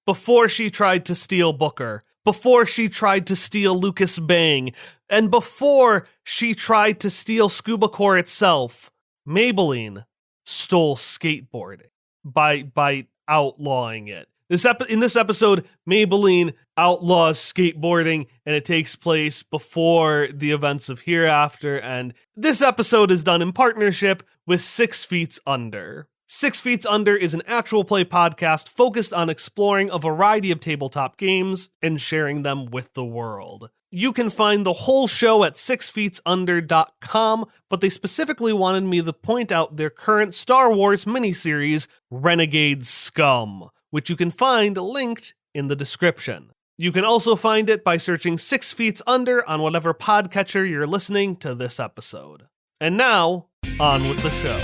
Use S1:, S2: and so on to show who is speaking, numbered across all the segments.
S1: before she tried to steal Booker, before she tried to steal Lucas Bang, and before she tried to steal Scuba Core itself, Maybelline stole skateboarding by outlawing it. In this episode, Maybelline outlaws skateboarding, and it takes place before the events of Hereafter, and this episode is done in partnership with 6 Feats Under. 6 Feats Under is an actual play podcast focused on exploring a variety of tabletop games and sharing them with the world. You can find the whole show at 6feetsunder.com, but they specifically wanted me to point out their current Star Wars miniseries, Renegade Scum, which you can find linked in the description. You can also find it by searching 6 Feats Under on whatever podcatcher you're listening to this episode. And now, on with the show.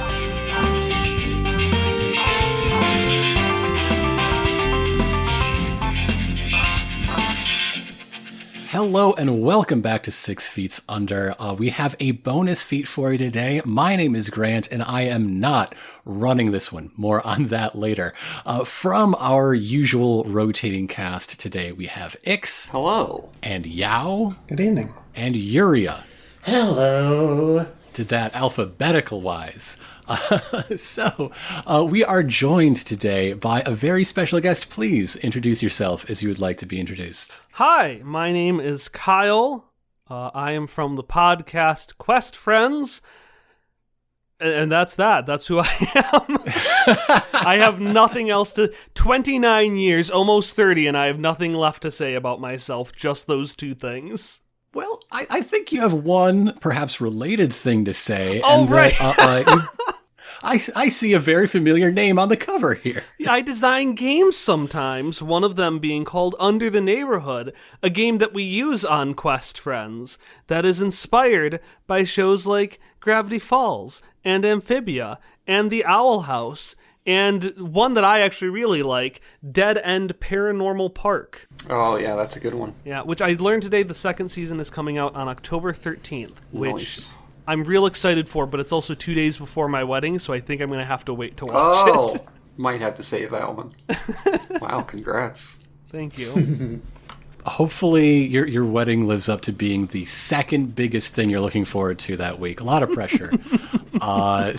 S2: Hello and welcome back to 6 Feats Under. We have a bonus feat for you today. My name is Grant and I am not running this one. More on that later. From our usual rotating cast today, we have Ix.
S3: Hello.
S2: And Yao.
S4: Good evening.
S2: And Yuria.
S5: Hello.
S2: Did that alphabetical wise. So we are joined today by a very special guest. Please introduce yourself as you would like to be introduced.
S1: Hi, my name is Kyle. I am from the podcast Quest Friends. And that's that. That's who I am. I have nothing else to... 29 years, almost 30, and I have nothing left to say about myself. Just those two things.
S2: Well, I think you have one perhaps related thing to say.
S1: Oh, right.
S2: I see a very familiar name on the cover here.
S1: I design games sometimes, one of them being called Under the Neighborhood, a game that we use on Quest Friends that is inspired by shows like Gravity Falls and Amphibia and The Owl House, and one that I actually really like, Dead End Paranormal Park.
S3: Oh, yeah, that's a good one.
S1: Yeah, which I learned today the second season is coming out on October 13th, which...
S3: Nice.
S1: I'm real excited for, but it's also 2 days before my wedding, so I think I'm going to have to wait to watch it.
S3: Might have to save that one. Wow, congrats.
S1: Thank you.
S2: Hopefully your wedding lives up to being the second biggest thing you're looking forward to that week. A lot of pressure. Well,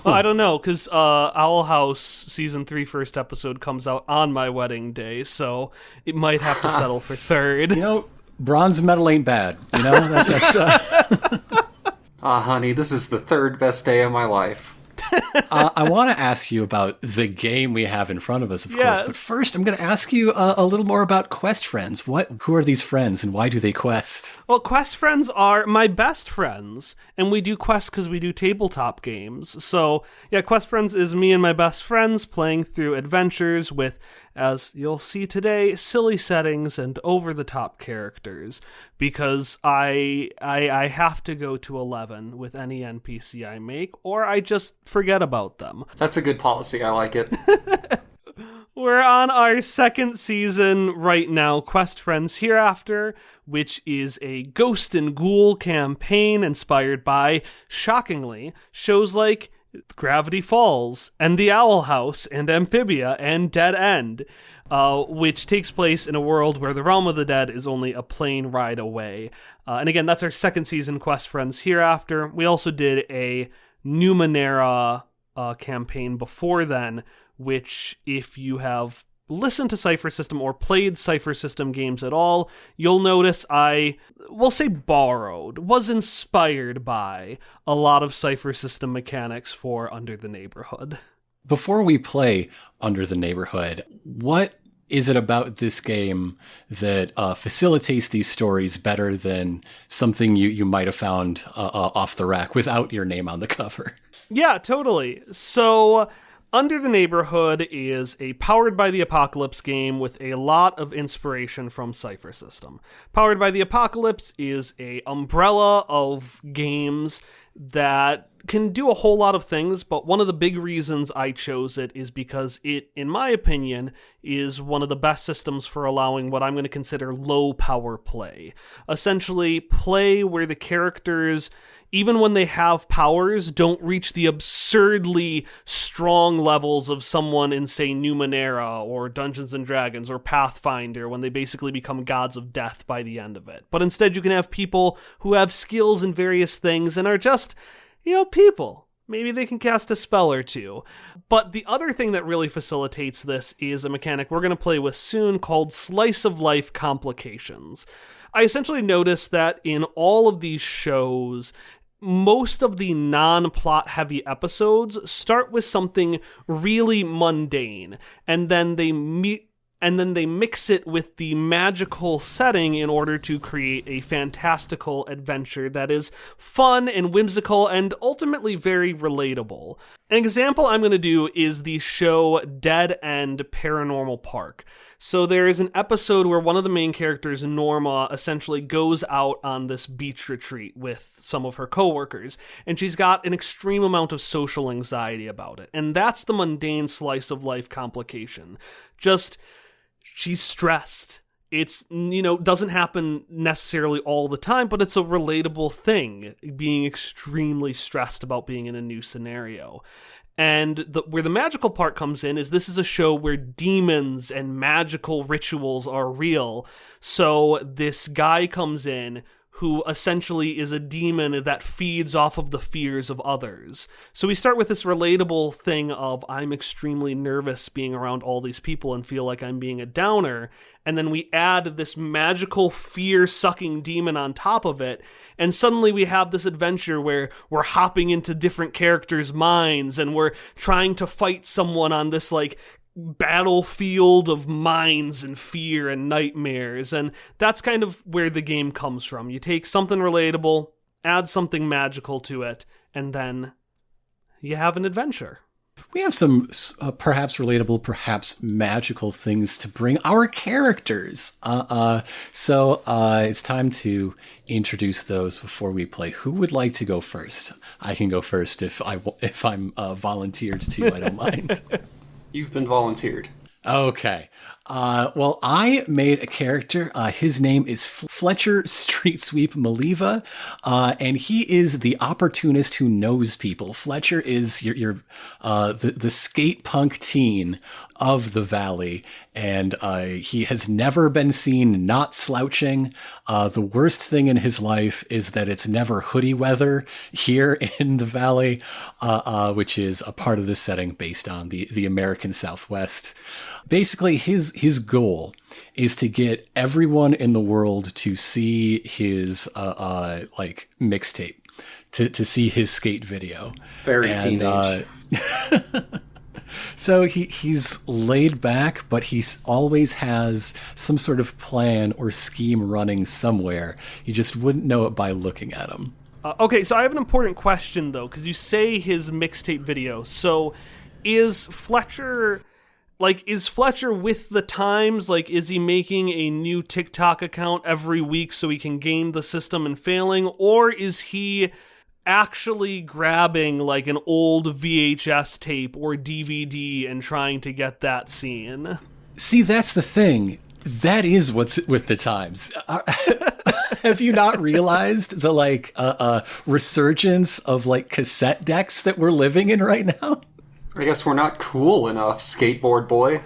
S1: I don't know, because Owl House Season 3 first episode comes out on my wedding day, so it might have to settle for third.
S2: You know, bronze medal ain't bad. You know, that's...
S3: honey, this is the third best day of my life.
S2: I want to ask you about the game we have in front of us, of course. But first, I'm going to ask you a little more about Quest Friends. Who are these friends, and why do they quest?
S1: Well, Quest Friends are my best friends, and we do quest because we do tabletop games. So, yeah, Quest Friends is me and my best friends playing through adventures with, as you'll see today, silly settings and over-the-top characters, because I have to go to 11 with any NPC I make, or I just forget about them.
S3: That's a good policy. I like it.
S1: We're on our second season right now, Quest Friends Hereafter, which is a ghost and ghoul campaign inspired by, shockingly, shows like Gravity Falls and The Owl House and Amphibia and Dead End, which takes place in a world where the realm of the dead is only a plane ride away. And again, that's our second season, Quest Friends Hereafter. We also did a Numenera campaign before then, which if you have listened to Cypher System or played Cypher System games at all, you'll notice was inspired by a lot of Cypher System mechanics for Under the Neighborhood.
S2: Before we play Under the Neighborhood, what is it about this game that facilitates these stories better than something you might have found off the rack without your name on the cover?
S1: Yeah, totally. So Under the Neighborhood is a Powered by the Apocalypse game with a lot of inspiration from Cypher System. Powered by the Apocalypse is a umbrella of games that can do a whole lot of things, but one of the big reasons I chose it is because it, in my opinion, is one of the best systems for allowing what I'm going to consider low power play. Essentially, play where the characters, even when they have powers, don't reach the absurdly strong levels of someone in, say, Numenera or Dungeons & Dragons or Pathfinder, when they basically become gods of death by the end of it. But instead you can have people who have skills in various things and are just, people. Maybe they can cast a spell or two. But the other thing that really facilitates this is a mechanic we're going to play with soon called Slice of Life Complications. I essentially noticed that in all of these shows, most of the non-plot heavy episodes start with something really mundane, and then they mix it with the magical setting in order to create a fantastical adventure that is fun and whimsical and ultimately very relatable. An example I'm going to do is the show Dead End Paranormal Park. So there is an episode where one of the main characters, Norma, essentially goes out on this beach retreat with some of her coworkers, and she's got an extreme amount of social anxiety about it. And that's the mundane slice of life complication. She's stressed. It's, doesn't happen necessarily all the time, but it's a relatable thing, being extremely stressed about being in a new scenario. And where the magical part comes in is this is a show where demons and magical rituals are real. So this guy comes in who essentially is a demon that feeds off of the fears of others. So we start with this relatable thing of, I'm extremely nervous being around all these people and feel like I'm being a downer, and then we add this magical fear-sucking demon on top of it, and suddenly we have this adventure where we're hopping into different characters' minds, and we're trying to fight someone on this, battlefield of minds and fear and nightmares, and that's kind of where the game comes from. You take something relatable, add something magical to it, and then you have an adventure.
S2: We have some perhaps relatable, perhaps magical things to bring our characters. So it's time to introduce those before we play. Who would like to go first? I can go first if I'm volunteered to. I don't mind.
S3: You've been volunteered.
S2: Okay. Well, I made a character. His name is Fletcher Street Sweep Maliva, and he is the opportunist who knows people. Fletcher is the skate punk teen of the Valley, and he has never been seen not slouching. The worst thing in his life is that it's never hoodie weather here in the Valley, which is a part of this setting based on the American Southwest. Basically, his goal is to get everyone in the world to see his mixtape, to see his skate video.
S3: Very teenage.
S2: So he's laid back, but he always has some sort of plan or scheme running somewhere. You just wouldn't know it by looking at him.
S1: Okay, so I have an important question, though, because you say his mixtape video. So is Fletcher with the times? Is he making a new TikTok account every week so he can game the system and failing? Or is he actually grabbing an old VHS tape or DVD and trying to get that scene?
S2: See, that's the thing. That is what's with the times. Have you not realized the resurgence of cassette decks that we're living in right now?
S3: I guess we're not cool enough, skateboard boy.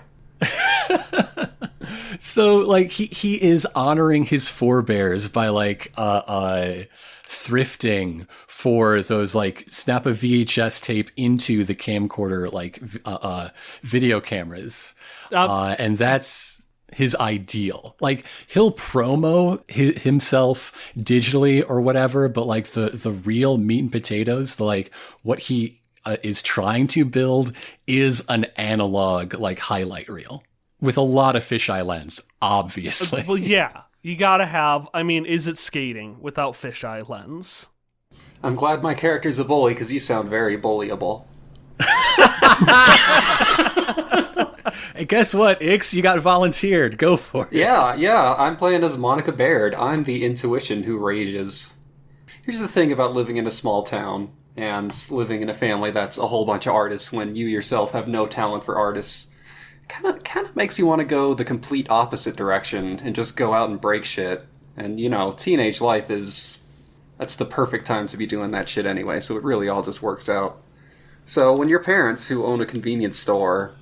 S2: So he is honoring his forebears by thrifting for those snap a VHS tape into the camcorder video cameras, and that's his ideal. He'll promo himself digitally or whatever, but the real meat and potatoes, what he is trying to build is an analog highlight reel with a lot of fisheye lens, obviously.
S1: Well, yeah. You gotta have, is it skating without fisheye lens?
S3: I'm glad my character's a bully, because you sound very bullyable.
S2: And guess what, Ix? You got volunteered. Go for it.
S3: Yeah, I'm playing as Monica Baird. I'm the intuition who rages. Here's the thing about living in a small town. and living in a family that's a whole bunch of artists when you yourself have no talent for artists kind of makes you want to go the complete opposite direction and just go out and break shit. And, teenage life that's the perfect time to be doing that shit anyway, so it really all just works out. So when your parents, who own a convenience store,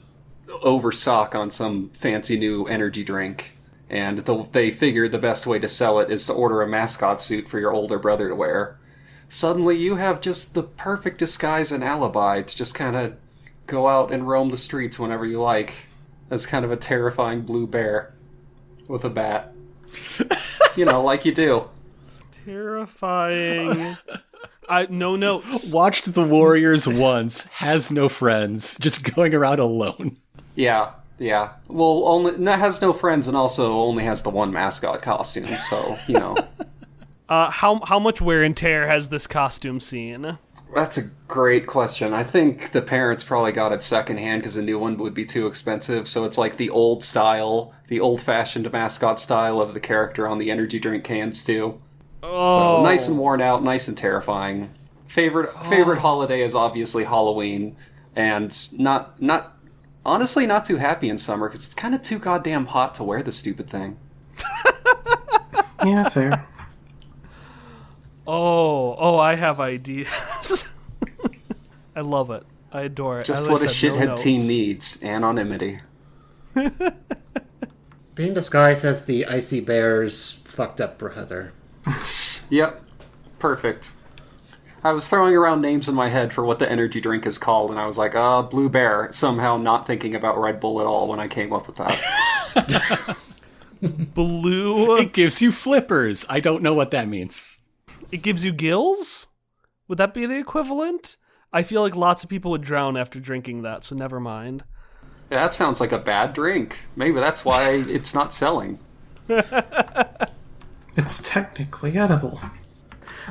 S3: overstock on some fancy new energy drink, and they figure the best way to sell it is to order a mascot suit for your older brother to wear, suddenly you have just the perfect disguise and alibi to just kind of go out and roam the streets whenever you like, as kind of a terrifying blue bear with a bat. Like you do.
S1: Terrifying. No notes.
S2: Watched The Warriors once, has no friends, just going around alone.
S3: Yeah. Well, has no friends and also only has the one mascot costume, so,
S1: How much wear and tear has this costume seen?
S3: That's a great question. I think the parents probably got it secondhand because a new one would be too expensive, so it's like the old style, the old-fashioned mascot style of the character on the energy drink cans, too.
S1: Oh.
S3: So nice and worn out, nice and terrifying. Favorite holiday is obviously Halloween, and honestly not too happy in summer because it's kind of too goddamn hot to wear the stupid thing.
S4: Yeah, fair.
S1: Oh, I have ideas. I love it. I adore it.
S3: Just
S1: As
S3: what
S1: I
S3: a
S1: said, no
S3: shithead
S1: notes.
S3: teen needs, anonymity.
S5: Being disguised as the Icy Bear's fucked up brother.
S3: Yep, perfect. I was throwing around names in my head for what the energy drink is called, and I was like, Blue Bear, somehow not thinking about Red Bull at all when I came up with that.
S1: Blue.
S2: It gives you flippers. I don't know what that means.
S1: It gives you gills? Would that be the equivalent? I feel like lots of people would drown after drinking that, so never mind.
S3: Yeah, that sounds like a bad drink. Maybe that's why it's not selling.
S4: It's technically edible.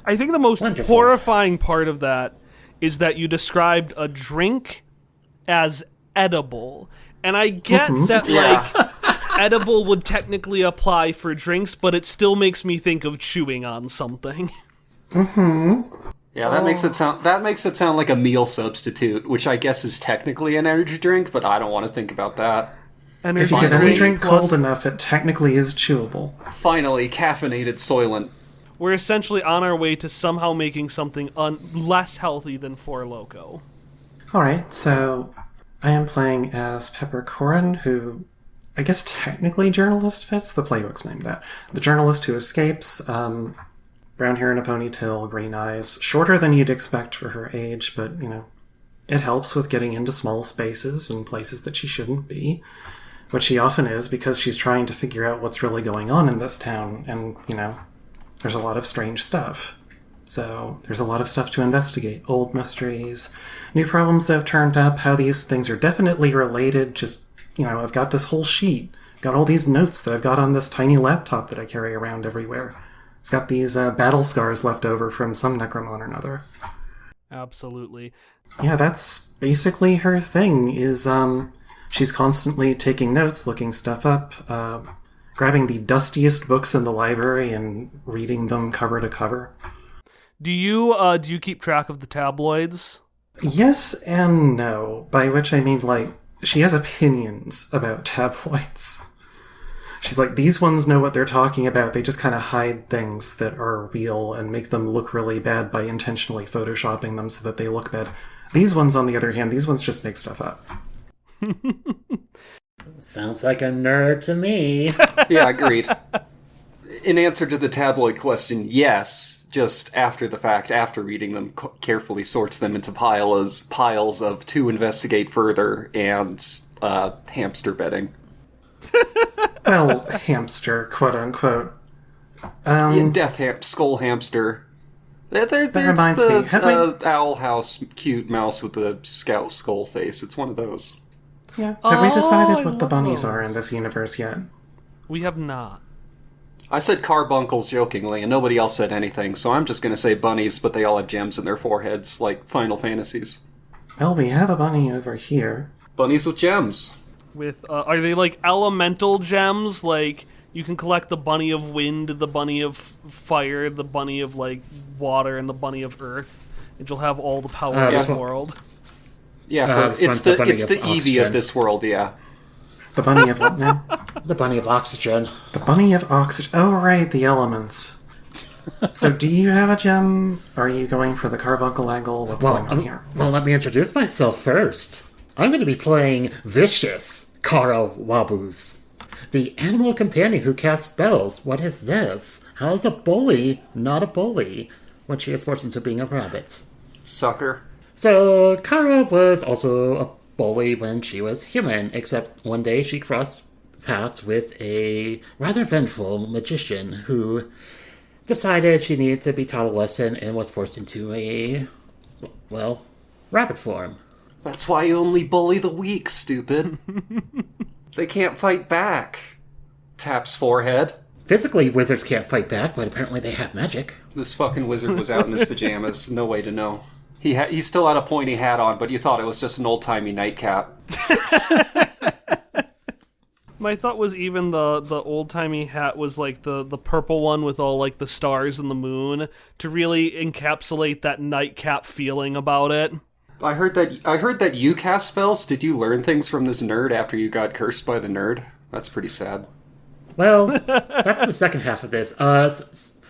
S1: I think the most
S5: Wonderful.
S1: horrifying part of that is that you described a drink as edible. And I get that, edible would technically apply for drinks, but it still makes me think of chewing on something.
S3: Yeah, that makes it sound like a meal substitute, which I guess is technically an energy drink, but I don't want to think about that.
S4: If you get any drink cold enough, it technically is chewable.
S3: Finally, caffeinated Soylent.
S1: We're essentially on our way to somehow making something less healthy than Four Loko.
S4: Alright, so I am playing as Peppercorn, who I guess technically journalist fits. The playbook's named that. The journalist who escapes, brown hair and a ponytail, green eyes, shorter than you'd expect for her age, but, it helps with getting into small spaces and places that she shouldn't be, which she often is because she's trying to figure out what's really going on in this town, and, there's a lot of strange stuff. So there's a lot of stuff to investigate. Old mysteries, new problems that have turned up, how these things are definitely related. Just, I've got this whole sheet. Got all these notes that I've got on this tiny laptop that I carry around everywhere. It's got these battle scars left over from some necromon or another.
S1: Absolutely.
S4: Yeah, that's basically her thing, is she's constantly taking notes, looking stuff up, grabbing the dustiest books in the library and reading them cover to cover.
S1: Do you keep track of the tabloids?
S4: Yes and no, by which I mean, she has opinions about tabloids. She's like, these ones know what they're talking about, they just kind of hide things that are real and make them look really bad by intentionally photoshopping them so that they look bad. These ones, on the other hand, these ones just make stuff up.
S5: Sounds like a nerd to me.
S3: Yeah, agreed. In answer to the tabloid question, yes. Just after the fact, after reading them, carefully sorts them into piles of to investigate further and hamster bedding.
S4: Well, hamster, quote-unquote.
S3: Skull hamster. There's
S4: reminds me, have
S3: owl house cute mouse with the scout skull face. It's one of those.
S4: Yeah. Have we decided
S1: I
S4: what the
S1: love
S4: bunnies
S1: those.
S4: are in this universe yet?
S1: We have not.
S3: I said carbuncles jokingly, and nobody else said anything, so I'm just going to say bunnies, but they all have gems in their foreheads, like Final Fantasies.
S4: Well, we have a bunny over here.
S3: Bunnies with gems.
S1: With are they like elemental gems? Like you can collect the bunny of wind, the bunny of fire, the bunny of water, and the bunny of earth. and you'll have all the power in
S5: this
S1: the
S5: one-
S1: world.
S3: Yeah,
S5: this
S3: it's
S5: one's
S3: the
S5: bunny
S3: it's
S5: of
S3: the Eevee
S5: oxygen.
S3: of this world, yeah.
S4: The bunny of what now?
S5: The bunny of oxygen.
S4: The bunny of oxygen. Oh, right, the elements. So do you have a gem? Are you going for the carbuncle angle? What's going on here?
S5: Well, let me introduce myself first. I'm going to be playing Vicious Kara Wabus, the animal companion who casts spells. What is this? How is a bully not a bully when she is forced into being a rabbit?
S3: Sucker.
S5: So, Kara was also a bully when she was human, except one day she crossed paths with a rather vengeful magician who decided she needed to be taught a lesson and was forced into a, well, rabbit form.
S3: That's why you only bully the weak, stupid. They can't fight back. Taps forehead.
S5: Physically, wizards can't fight back, but apparently they have magic.
S3: This fucking wizard was out in his pajamas. No way to know. He still had a pointy hat on, but you thought it was just an old-timey nightcap.
S1: My thought was even the old-timey hat was like the purple one with all like the stars and the moon to really encapsulate that nightcap feeling about it.
S3: I heard that you cast spells. Did you learn things from this nerd after you got cursed by the nerd? That's pretty sad.
S5: Well, that's the second half of this.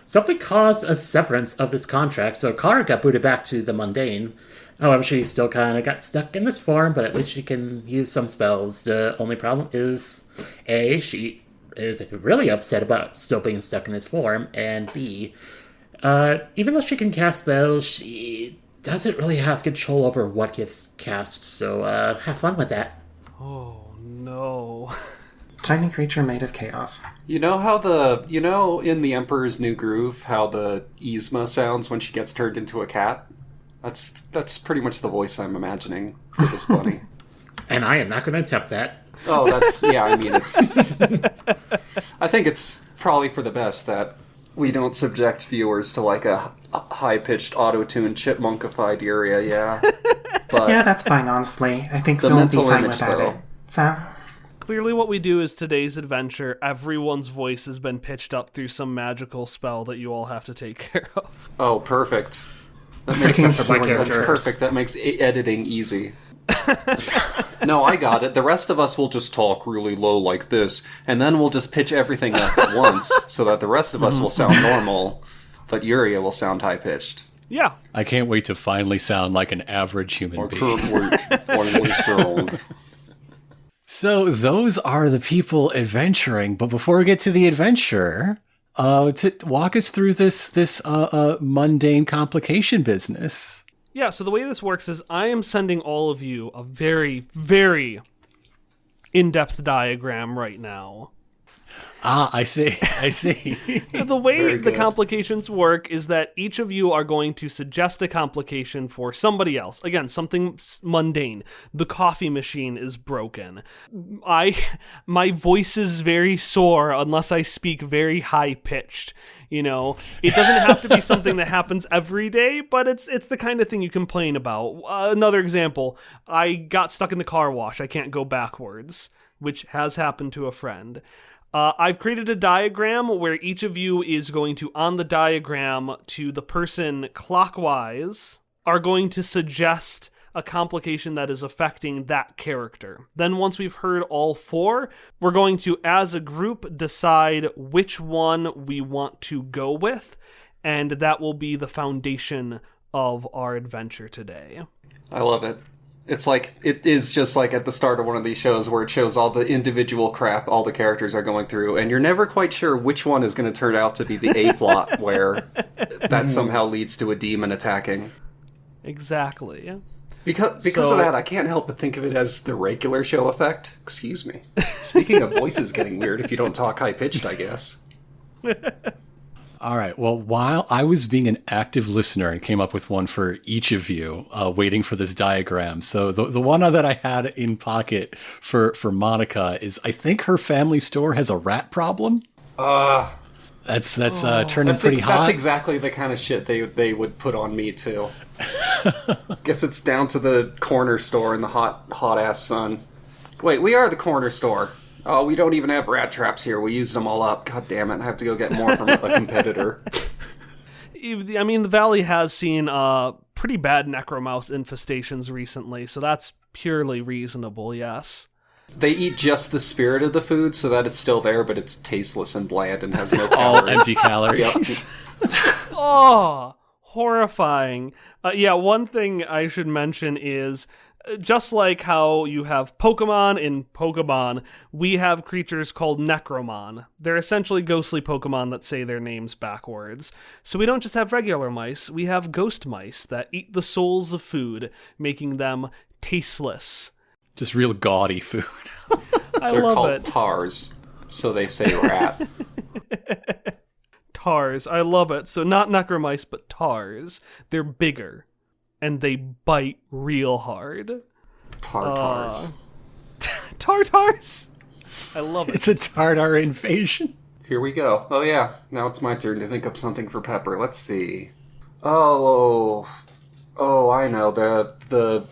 S5: Something caused a severance of this contract, so Kara got booted back to the mundane. However, she still kind of got stuck in this form, but at least she can use some spells. The only problem is, A, she is really upset about still being stuck in this form, and B, even though she can cast spells, she doesn't really have control over what gets cast, so have fun with that.
S1: Oh no.
S4: Tiny creature made of chaos.
S3: You know in The Emperor's New Groove how the Yzma sounds when she gets turned into a cat? That's pretty much the voice I'm imagining for this bunny.
S5: And I am not going to attempt that.
S3: Oh, I think it's probably for the best that we don't subject viewers to like a high-pitched auto-tuned chipmunkified area, yeah. But
S4: Yeah, that's fine, honestly. I think
S3: the
S4: we'll be
S3: mental
S4: fine
S3: image,
S4: without
S3: though.
S4: it. So,
S1: Clearly what we do is today's adventure, everyone's voice has been pitched up through some magical spell that you all have to take care of.
S3: Oh, perfect. That makes
S4: freaking
S5: for my
S4: healing
S3: That's
S5: character.
S4: curse.
S3: perfect. That makes editing easy. No, I got it. The rest of us will just talk really low like this, and then we'll just pitch everything up at once so that the rest of us will sound normal, but Yuria will sound high-pitched.
S1: Yeah.
S2: I can't wait to finally sound like an average human being.
S3: Finally sound.
S2: So those are the people adventuring, but before we get to the adventure, to walk us through this mundane complication business.
S1: Yeah, so the way this works is I am sending all of you a very, very in-depth diagram right now.
S2: Ah, I see.
S1: The way
S3: Very
S1: the
S3: good.
S1: complications work is that each of you are going to suggest a complication for somebody else. Again, something mundane. The coffee machine is broken. My voice is very sore unless I speak very high-pitched. You know, it doesn't have to be something that happens every day, but it's the kind of thing you complain about. Another example, I got stuck in the car wash. I can't go backwards, which has happened to a friend. I've created a diagram where each of you is going to, on the diagram to the person clockwise, are going to suggest a complication that is affecting that character. Then once we've heard all four, we're going to, as a group, decide which one we want to go with, and that will be the foundation of our adventure today.
S3: I love it. It is just like at the start of one of these shows where it shows all the individual crap all the characters are going through, and you're never quite sure which one is going to turn out to be the A-plot where that somehow leads to a demon attacking.
S1: Exactly.
S3: Because
S1: So-
S3: of that, I can't help but think of it as the regular show effect. Excuse me. Speaking of voices getting weird if you don't talk high-pitched, I guess.
S2: All right. Well, while I was being an active listener and came up with one for each of you, waiting for this diagram. So the one that I had in pocket for Monica is, I think her family store has a rat problem. That's turning pretty hot.
S3: That's exactly the kind of shit they would put on me, too. Guess it's down to the corner store in the hot-ass sun. Wait, we are the corner store. Oh, we don't even have rat traps here. We used them all up. God damn it. I have to go get more from a competitor.
S1: I mean, the Valley has seen pretty bad necromouse infestations recently, so that's purely reasonable, yes.
S3: They eat just the spirit of the food so that it's still there, but it's tasteless and bland and has no
S2: It's all
S3: calories.
S2: empty calories.
S1: Oh, horrifying. Yeah, one thing I should mention is, just like how you have Pokemon in Pokemon, we have creatures called Necromon. They're essentially ghostly Pokemon that say their names backwards. So we don't just have regular mice, we have ghost mice that eat the souls of food, making them tasteless.
S2: Just real gaudy food.
S3: They're
S1: love
S3: called
S1: it.
S3: tars, so they say rat.
S1: Tars, I love it. So not necromice, but tars. They're bigger, and they bite real hard.
S3: Tartars.
S1: Tartars? I love it.
S2: It's a Tartar invasion.
S3: Here we go. Oh yeah, now it's my turn to think up something for Pepper. Let's see. Oh, I know.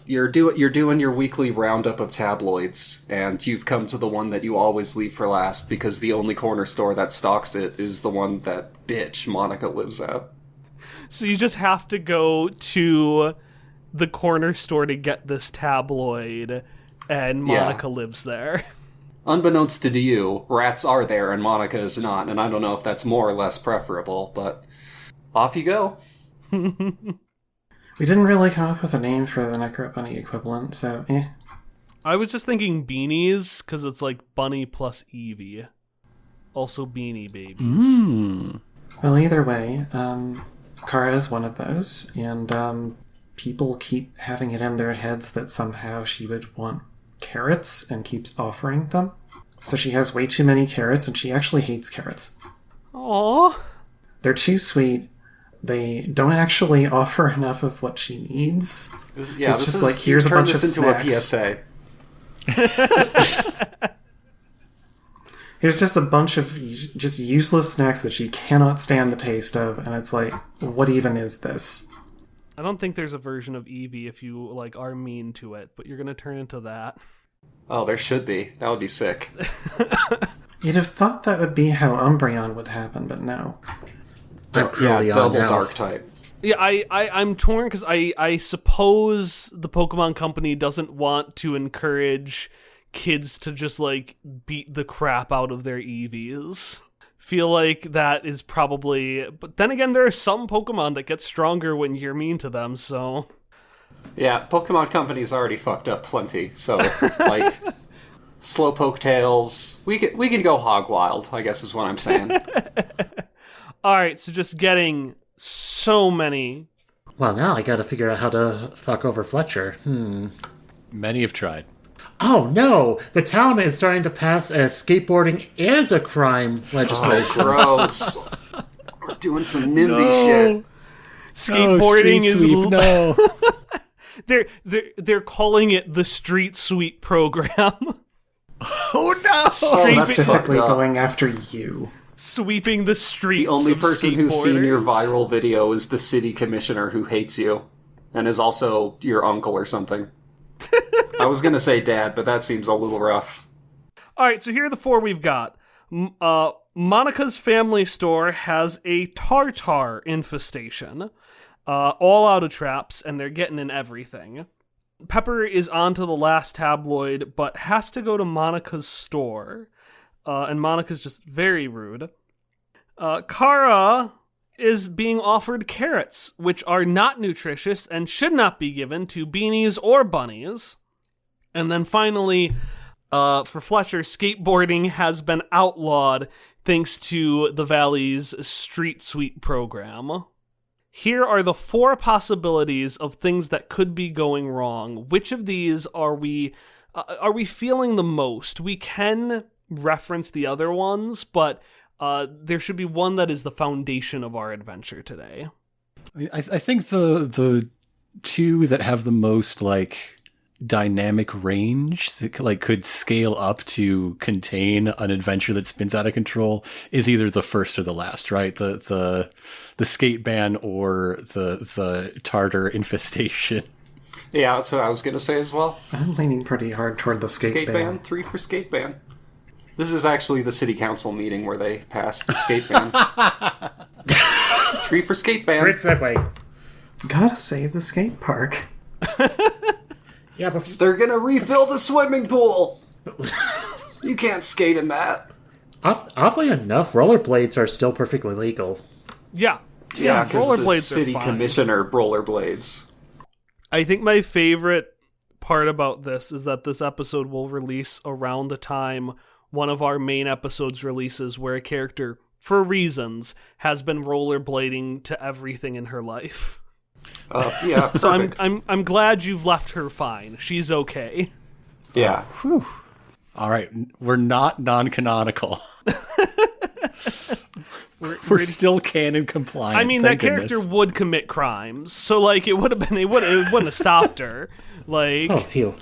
S3: You're doing your weekly roundup of tabloids, and you've come to the one that you always leave for last because the only corner store that stocks it is the one that bitch Monica lives at.
S1: So you just have to go to the corner store to get this tabloid, and Monica lives there.
S3: Unbeknownst to you, rats are there and Monica is not, and I don't know if that's more or less preferable, but off you go.
S4: We didn't really come up with a name for the Necro Bunny equivalent, so
S1: I was just thinking beanies, because it's like Bunny plus Eevee. Also Beanie Babies.
S4: Well, either way, Kara is one of those, and people keep having it in their heads that somehow she would want carrots and keeps offering them. So she has way too many carrots, and she actually hates carrots.
S1: Aww.
S4: They're too sweet. They don't actually offer enough of what she needs.
S3: Yeah,
S4: it's just like, here's a bunch of snacks.
S3: Into a PSA.
S4: Here's just a bunch of just useless snacks that she cannot stand the taste of, and it's like, what even is this?
S1: I don't think there's a version of Eevee if you are mean to it, but you're gonna turn into that.
S3: Oh, there should be. That would be sick.
S4: You'd have thought that would be how Umbreon would happen, but no.
S3: Double dark type.
S1: Yeah, I'm torn because I suppose the Pokemon Company doesn't want to encourage kids to just beat the crap out of their Eevees. Feel like that is probably, but then again, there are some Pokemon that get stronger when you're mean to them, so.
S3: Yeah, Pokemon Company's already fucked up plenty, so Slowpoke tails. We can go hog wild, I guess is what I'm saying.
S1: Alright, so just getting so many.
S5: Well, now I gotta figure out how to fuck over Fletcher.
S2: Many have tried.
S5: Oh no! The town is starting to pass a skateboarding is a crime legislation.
S3: Oh, gross. We're doing some NIMBY shit.
S1: Skateboarding is
S2: sweep, no.
S1: they're calling it the Street Sweep program.
S2: Oh no!
S4: Specifically going after you.
S1: Sweeping the streets.
S3: The only
S1: of
S3: person who's seen your
S1: skateboarders.
S3: viral video is the city commissioner who hates you and is also your uncle or something. I was gonna say dad, but that seems a little rough.
S1: Alright, so here are the four we've got. Monica's family store has a tartar infestation. All out of traps, and they're getting in everything. Pepper is on to the last tabloid, but has to go to Monica's store. And Monica's just very rude. Kara is being offered carrots, which are not nutritious and should not be given to beanies or bunnies. And then finally, for Fletcher, skateboarding has been outlawed thanks to the Valley's Street Sweep program. Here are the four possibilities of things that could be going wrong. Which of these are we feeling the most? We can reference the other ones, but there should be one that is the foundation of our adventure today.
S2: I think the two that have the most dynamic range that could scale up to contain an adventure that spins out of control is either the first or the last, right? The skate ban or the tartar infestation.
S3: Yeah, that's what I was gonna say as well.
S4: I'm leaning pretty hard toward the skate ban.
S3: 3 for skate ban. This is actually the city council meeting where they passed the skate ban. 3 for skate ban.
S5: Great segue.
S4: Gotta save the skate park.
S5: Yeah, but
S3: They're gonna refill the swimming pool! You can't skate in that.
S5: oddly enough, rollerblades are still perfectly legal.
S1: Yeah.
S3: Yeah, because the
S1: rollerblades
S3: city
S1: are fine.
S3: commissioner rollerblades.
S1: I think my favorite part about this is that this episode will release around the time one of our main episodes releases, where a character, for reasons, has been rollerblading to everything in her life.
S3: Yeah,
S1: So
S3: perfect.
S1: I'm glad you've left her fine. She's okay.
S3: Yeah.
S2: All right, we're not non-canonical. We're still canon compliant.
S1: I mean,
S2: thank
S1: that character
S2: goodness.
S1: would commit crimes, so like it wouldn't have stopped her. Like,
S5: Oh, phew.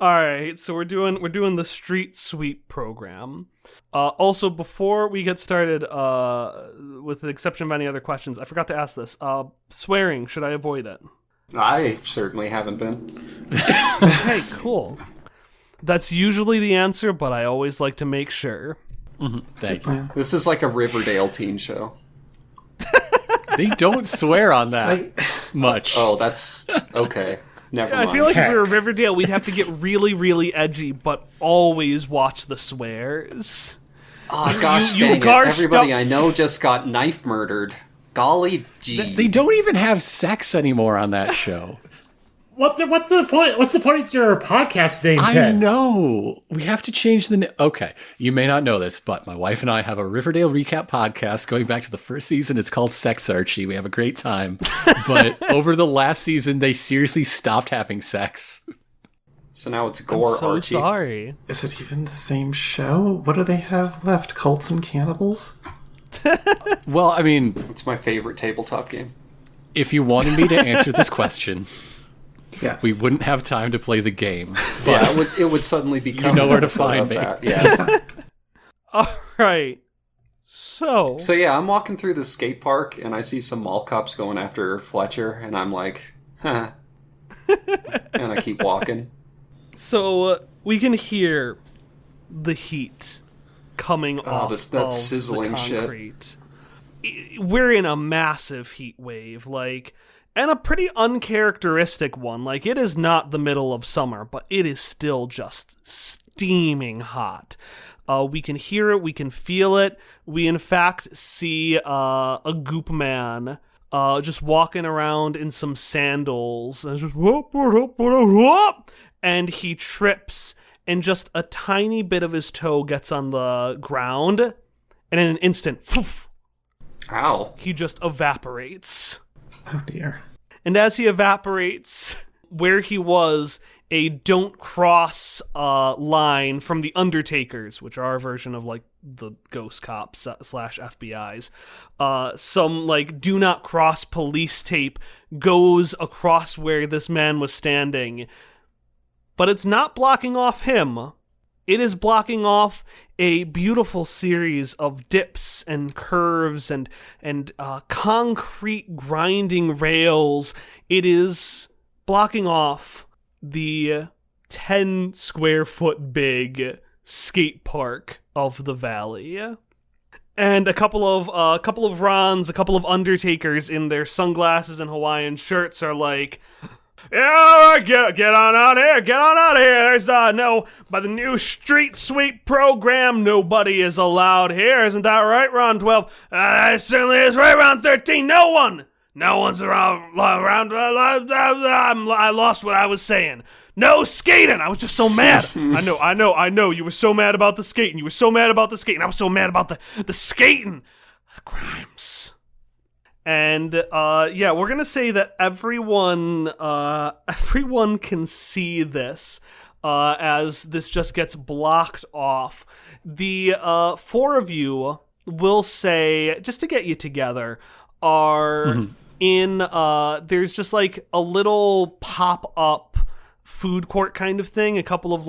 S1: all right, so we're doing the street sweep program. Also, before we get started, with the exception of any other questions, I forgot to ask this. Swearing, should I avoid it?
S3: I certainly haven't been.
S1: Okay, cool. That's usually the answer, but I always like to make sure.
S2: Thank you.
S3: This is like a Riverdale teen show.
S2: They don't swear on that much.
S3: Oh, that's okay. Never mind.
S1: I feel like if we were
S5: Heck.
S1: Riverdale, we'd have to get really, really edgy, but always watch the swears.
S3: Oh gosh,
S1: you
S3: dang it.
S1: garshed
S3: Everybody
S1: up-
S3: I know just got knife murdered. Golly gee.
S2: They don't even have sex anymore on that show.
S5: What's the point? What's the point of your podcast name,
S2: I
S5: Ted?
S2: know. We have to change the name. Okay, you may not know this, but my wife and I have a Riverdale recap podcast going back to the first season. It's called Sex Archie. We have a great time. But over the last season, they seriously stopped having sex.
S3: So now it's Gore
S1: So
S3: Archie.
S1: sorry.
S4: Is it even the same show? What do they have left? Cults and cannibals?
S2: Well, I mean,
S3: It's my favorite tabletop game.
S2: if you wanted me to answer this question,
S4: Yes.
S2: we wouldn't have time to play the game.
S3: Yeah, it would suddenly become
S2: You know
S3: an
S2: where to
S3: episode
S2: find
S3: of
S2: me.
S3: that. Yeah.
S1: All right. So
S3: So yeah, I'm walking through the skate park and I see some mall cops going after Fletcher, and I'm like, huh. And I keep walking.
S1: we can hear the heat coming off
S3: that
S1: of
S3: sizzling
S1: the
S3: shit.
S1: concrete. We're in a massive heat wave, like, and a pretty uncharacteristic one. Like, it is not the middle of summer, but it is still just steaming hot. We can hear it, we can feel it. We, in fact, see a goop man just walking around in some sandals, and just whoop, whoop, whoop, whoop, and he trips, and just a tiny bit of his toe gets on the ground, and in an instant, poof,
S3: Ow.
S1: he just evaporates.
S4: Oh dear.
S1: And as he evaporates, where he was, a don't cross line from the Undertakers, which are our version of like the ghost cops / FBI's. Some like do not cross police tape goes across where this man was standing. But it's not blocking off him. It is blocking off a beautiful series of dips and curves and concrete grinding rails. It is blocking off the 10 square foot big skate park of the valley. And a couple of Rons, a couple of Undertakers in their sunglasses and Hawaiian shirts are like, yeah, all right, get on out here, get on out here. There's no, by the new street sweep program, nobody is allowed here. Isn't that right, Ron 12? That certainly is right, Ron 13. No one's around. I lost what I was saying. No skating. I was just so mad. I know. You were so mad about the skating. I was so mad about the skating. Crimes. And we're gonna say that everyone can see this as this just gets blocked off. The four of you will say, just to get you together, are in there's just like a little pop-up food court kind of thing, a couple of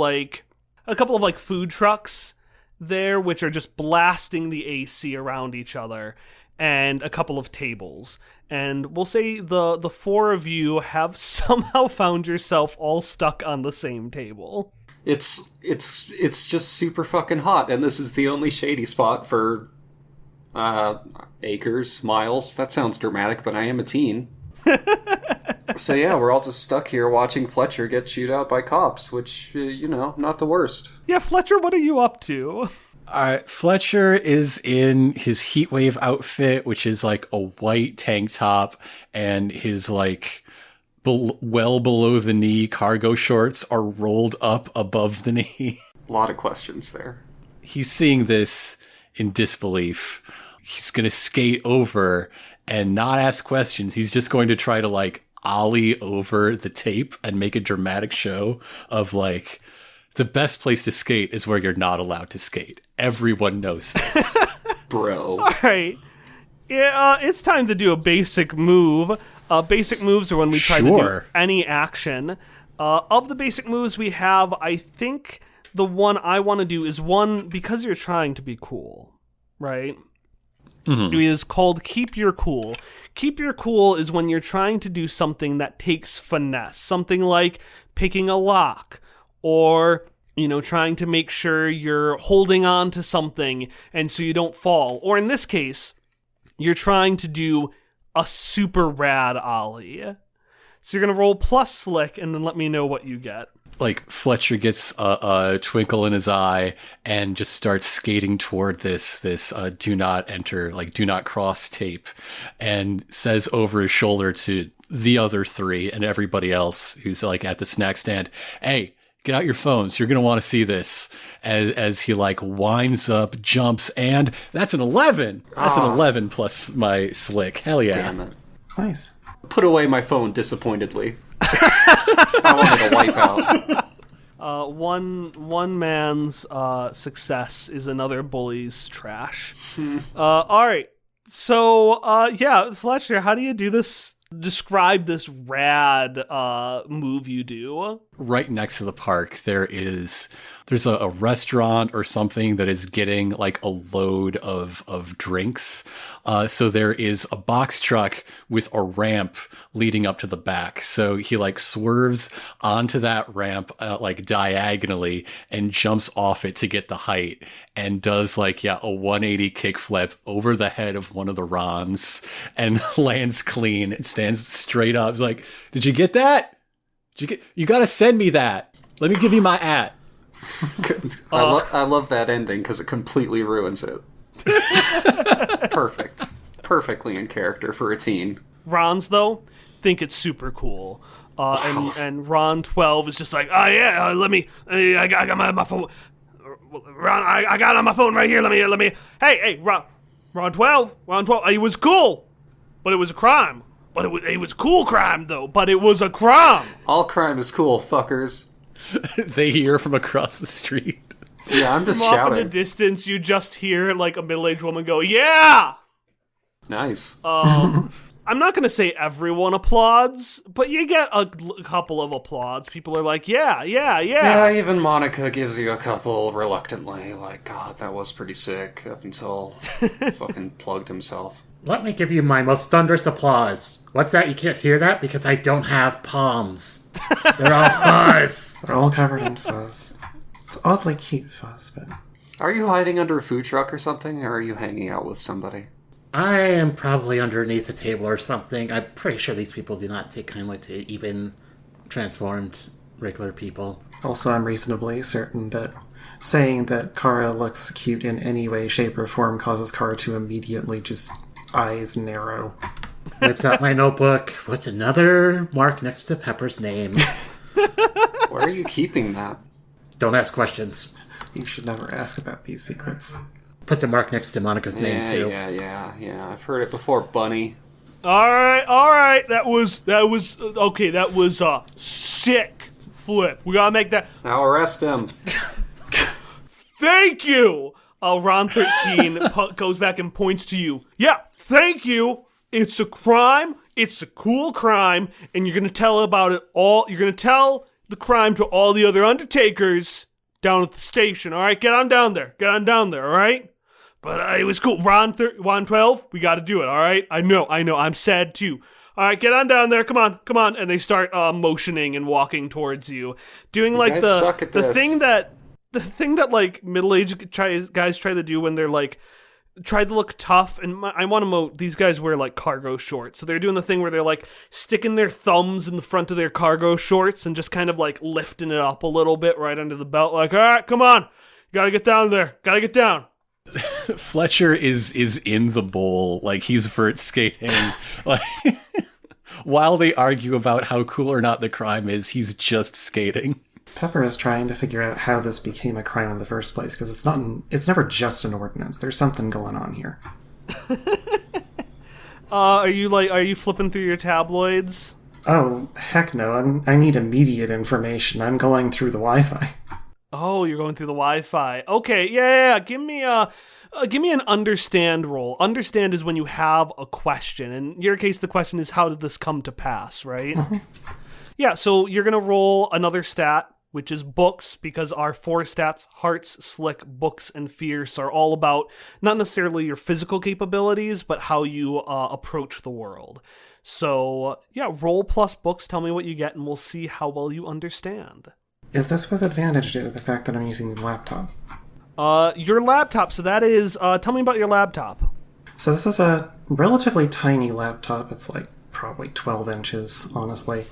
S1: food trucks there, which are just blasting the AC around each other, and a couple of tables. And we'll say the four of you have somehow found yourself all stuck on the same table.
S3: It's just super fucking hot, and this is the only shady spot for Acres, miles. That sounds dramatic, but I am a teen. So yeah, we're all just stuck here watching Fletcher get chewed out by cops, which, not the worst.
S1: Yeah, Fletcher, what are you up to?
S2: Fletcher is in his heatwave outfit, which is like a white tank top, and his like well below the knee cargo shorts are rolled up above the knee.
S3: A lot of questions there.
S2: He's seeing this in disbelief. He's going to skate over and not ask questions. He's just going to try to like ollie over the tape and make a dramatic show of like, the best place to skate is where you're not allowed to skate. Everyone knows this.
S3: Bro.
S1: All right. Yeah, it's time to do a basic move. Basic moves are when we try to do any action. Of the basic moves we have, I think the one I want to do is one, because you're trying to be cool, right? It is called Keep Your Cool. Keep Your Cool is when you're trying to do something that takes finesse. Something like picking a lock, or, trying to make sure you're holding on to something and so you don't fall. Or in this case, you're trying to do a super rad ollie. So you're going to roll plus slick and then let me know what you get.
S2: Like, Fletcher gets a twinkle in his eye and just starts skating toward this do not enter, like, do not cross tape, and says over his shoulder to the other three and everybody else who's, like, at the snack stand, hey, get out your phones. You're going to want to see this. As he, like, winds up, jumps, and that's an 11. That's an 11 plus my slick. Hell yeah.
S3: Damn it.
S4: Nice.
S3: Put away my phone disappointedly. I wanted to wipe out.
S1: One man's success is another bully's trash. All right. So, Fletcher, how do you do this? Describe this rad move you do.
S2: Right next to the park, there's a restaurant or something that is getting like a load of drinks. So there is a box truck with a ramp leading up to the back. So he like swerves onto that ramp like diagonally and jumps off it to get the height and does a 180 kickflip over the head of one of the Rons and lands clean and stands straight up. He's like, did you get that? You gotta send me that. Let me give you my at.
S3: I love that ending because it completely ruins it. Perfect. Perfectly in character for a teen.
S1: Ron's, though, think it's super cool. And Ron 12 is just like, oh, yeah, I got my phone. Ron, I got it on my phone right here. Let me. Hey, Ron 12, it was cool, but it was a crime. But it was cool crime, though, but it was a crime.
S3: All crime is cool, fuckers.
S2: They hear from across the street.
S3: Yeah, I'm just
S1: from
S3: shouting.
S1: Off in the distance, you just hear like a middle-aged woman go, yeah!
S3: Nice.
S1: I'm not going to say everyone applauds, but you get a couple of applauds. People are like, yeah.
S3: Yeah, even Monica gives you a couple reluctantly. Like, God, that was pretty sick up until fucking plugged himself.
S5: Let me give you my most thunderous applause. What's that? You can't hear that? Because I don't have palms. They're all fuzz.
S4: They're all covered in fuzz. It's oddly cute fuzz, but...
S3: Are you hiding under a food truck or something, or are you hanging out with somebody?
S5: I am probably underneath a table or something. I'm pretty sure these people do not take kindly to even transformed regular people.
S4: Also, I'm reasonably certain that saying that Kara looks cute in any way, shape, or form causes Kara to immediately just eyes narrow.
S5: Whips out my notebook. What's another mark next to Pepper's name?
S3: Where are you keeping that?
S5: Don't ask questions.
S4: You should never ask about these secrets.
S5: Puts a mark next to Monica's name, too.
S3: Yeah. I've heard it before, Bunny.
S1: All right. That was okay. That was a sick flip. We gotta make that.
S3: Now arrest him.
S1: Thank you. Ron 13 goes back and points to you. Yeah, thank you. It's a crime. It's a cool crime, and you're gonna tell about it all. You're gonna tell the crime to all the other Undertakers down at the station. All right, get on down there. All right. But it was cool. Ron 12, we got to do it. All right. I know. I'm sad too. All right, get on down there. Come on. And they start motioning and walking towards you, doing like the thing that like middle-aged guys try to do when they're like tried to look tough, and I want to note these guys wear like cargo shorts, so they're doing the thing where they're like sticking their thumbs in the front of their cargo shorts and just kind of like lifting it up a little bit right under the belt, like, all right, come on, you gotta get down there, gotta get down.
S2: Fletcher is in the bowl, like he's vert skating. Like, while they argue about how cool or not the crime is, he's just skating.
S4: Pepper is trying to figure out how this became a crime in the first place, because it's never just an ordinance. There's something going on here.
S1: Are you flipping through your tabloids?
S4: Oh, heck no. I need immediate information. I'm going through the Wi-Fi.
S1: Oh, you're going through the Wi-Fi. Okay, yeah. Give me an understand roll. Understand is when you have a question. In your case, the question is, how did this come to pass, right? Yeah, so you're going to roll another stat, which is books, because our 4 stats, hearts, slick, books, and fierce, are all about not necessarily your physical capabilities, but how you approach the world. So, yeah, roll plus books, tell me what you get, and we'll see how well you understand.
S4: Is this with advantage due to the fact that I'm using the laptop?
S1: Your laptop, so that is, tell me about your laptop.
S4: So this is a relatively tiny laptop. It's like probably 12 inches, honestly,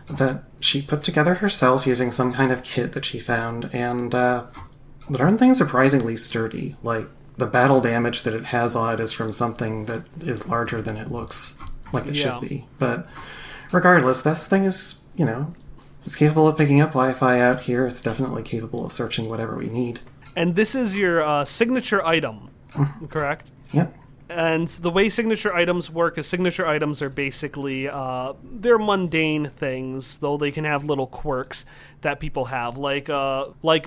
S4: that she put together herself using some kind of kit that she found, and darn thing's surprisingly sturdy. Like, the battle damage that it has on it is from something that is larger than it looks like it should be. But regardless, this thing is, it's capable of picking up Wi-Fi out here. It's definitely capable of searching whatever we need.
S1: And this is your signature item, correct?
S4: Yep.
S1: And the way signature items work is signature items are basically, they're mundane things, though they can have little quirks that people have, like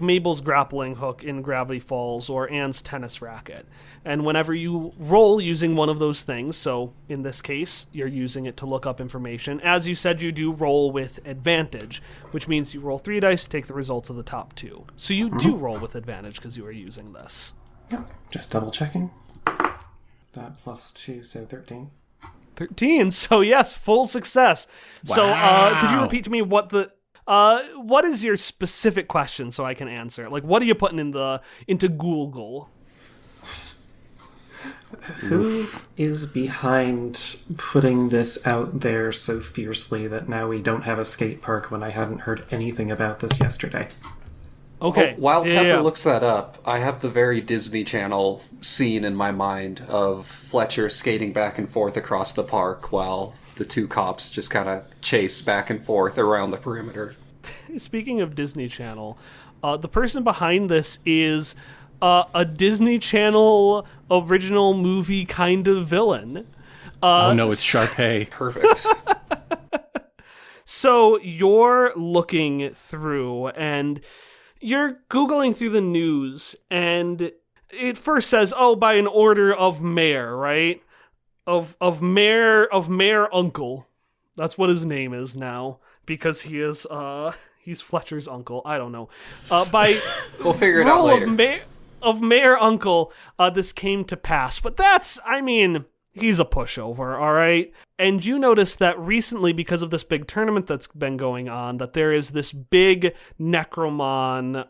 S1: Mabel's grappling hook in Gravity Falls or Anne's tennis racket. And whenever you roll using one of those things, so in this case, you're using it to look up information, as you said, you do roll with advantage, which means you roll 3 dice to take the results of the top 2. So you do roll with advantage because you are using this.
S4: Yep. Just double checking. That plus 2, so 13.
S1: 13, so yes, full success.
S2: Wow.
S1: So could you repeat to me what is your specific question so I can answer it? Like, what are you putting into Google?
S4: Who is behind putting this out there so fiercely that now we don't have a skate park when I hadn't heard anything about this yesterday?
S1: Okay.
S3: While Pepper looks that up, I have the very Disney Channel scene in my mind of Fletcher skating back and forth across the park while the 2 cops just kind of chase back and forth around the perimeter.
S1: Speaking of Disney Channel, the person behind this is a Disney Channel original movie kind of villain.
S2: Oh no, it's Sharpay.
S3: Perfect.
S1: So you're looking through and you're Googling through the news, and it first says, oh, by an order of mayor, right? Of Mayor Uncle. That's what his name is now, because he is, he's Fletcher's uncle. I don't know. By
S3: We'll figure it out later.
S1: Of Mayor Uncle, this came to pass. But he's a pushover, all right? And you notice that recently, because of this big tournament that's been going on, that there is this big Necromon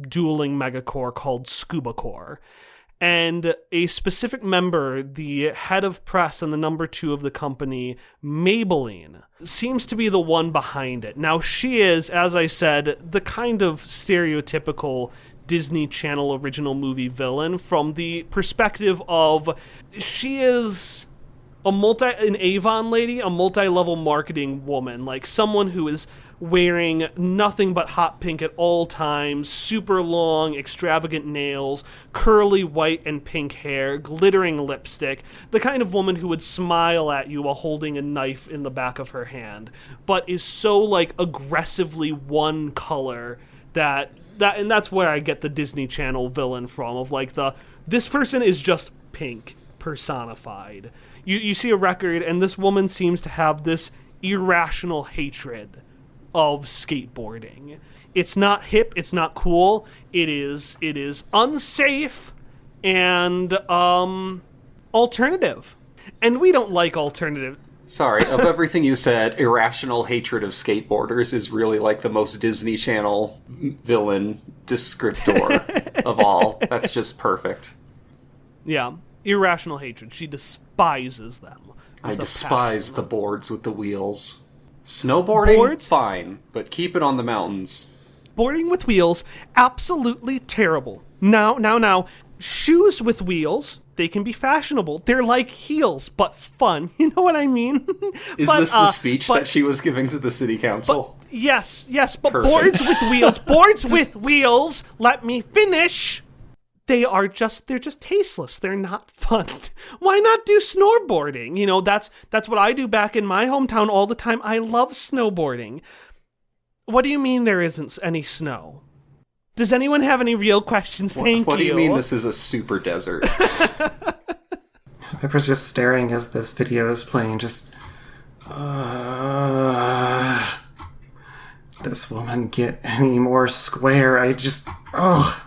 S1: dueling megacore called Scuba Core. And a specific member, the head of press and the number 2 of the company, Maybelline, seems to be the one behind it. Now, she is, as I said, the kind of stereotypical Disney Channel original movie villain from the perspective of she is an Avon lady, a multi-level marketing woman, like someone who is wearing nothing but hot pink at all times, super long, extravagant nails, curly white and pink hair, glittering lipstick, the kind of woman who would smile at you while holding a knife in the back of her hand, but is so like aggressively one color that and that's where I get the Disney Channel villain from, of like this person is just pink personified. You see a record, and this woman seems to have this irrational hatred of skateboarding. It's not hip, it's not cool, it is unsafe and alternative. And we don't like alternative.
S3: Sorry, of everything you said, irrational hatred of skateboarders is really like the most Disney Channel villain descriptor of all. That's just perfect.
S1: Yeah. Irrational hatred. She despises them.
S3: I
S1: with a
S3: despise
S1: passion.
S3: the boards with the wheels. Snowboarding,
S1: Boards?
S3: fine, but keep it on the mountains.
S1: Boarding with wheels, absolutely terrible. Now, shoes with wheels, they can be fashionable. They're like heels, but fun. You know what I mean?
S3: Is this the speech that she was giving to the city council?
S1: Yes, but
S3: Perfect.
S1: boards with wheels, let me finish. They're just tasteless. They're not fun. Why not do snowboarding? You know, that's what I do back in my hometown all the time. I love snowboarding. What do you mean there isn't any snow? Does anyone have any real questions? Thank you.
S3: What do you mean this is a super desert?
S4: Pepper's just staring as this video is playing, just... this woman get any more square? I just... Ugh.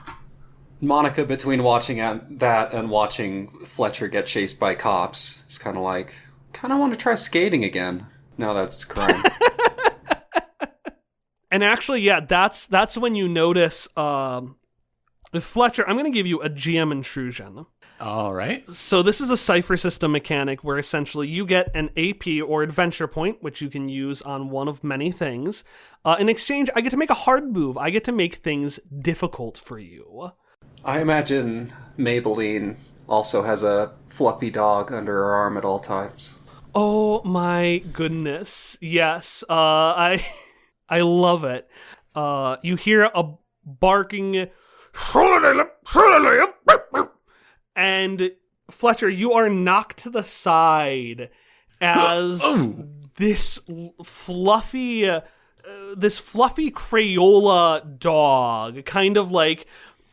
S3: Monica, between watching that and watching Fletcher get chased by cops, is kind of like, kind of want to try skating again. Now that's crime.
S1: And actually, yeah, that's when you notice, Fletcher, I'm going to give you a GM intrusion.
S2: All right.
S1: So this is a cipher system mechanic where essentially you get an AP or adventure point, which you can use on one of many things. In exchange, I get to make a hard move. I get to make things difficult for you.
S3: I imagine Maybelline also has a fluffy dog under her arm at all times.
S1: Oh my goodness. Yes. I love it. You hear a barking, and Fletcher, you are knocked to the side as this fluffy Crayola dog, kind of like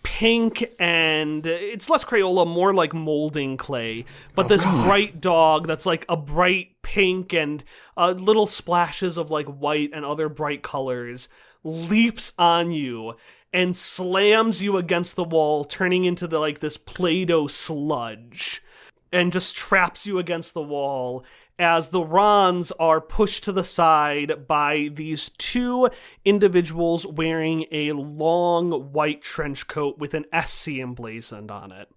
S1: pink, and it's less Crayola, more like molding clay, but bright dog that's like a bright pink and little splashes of like white and other bright colors leaps on you and slams you against the wall, turning into this Play-Doh sludge, and just traps you against the wall as the Rons are pushed to the side by these two individuals wearing a long white trench coat with an SC emblazoned on it.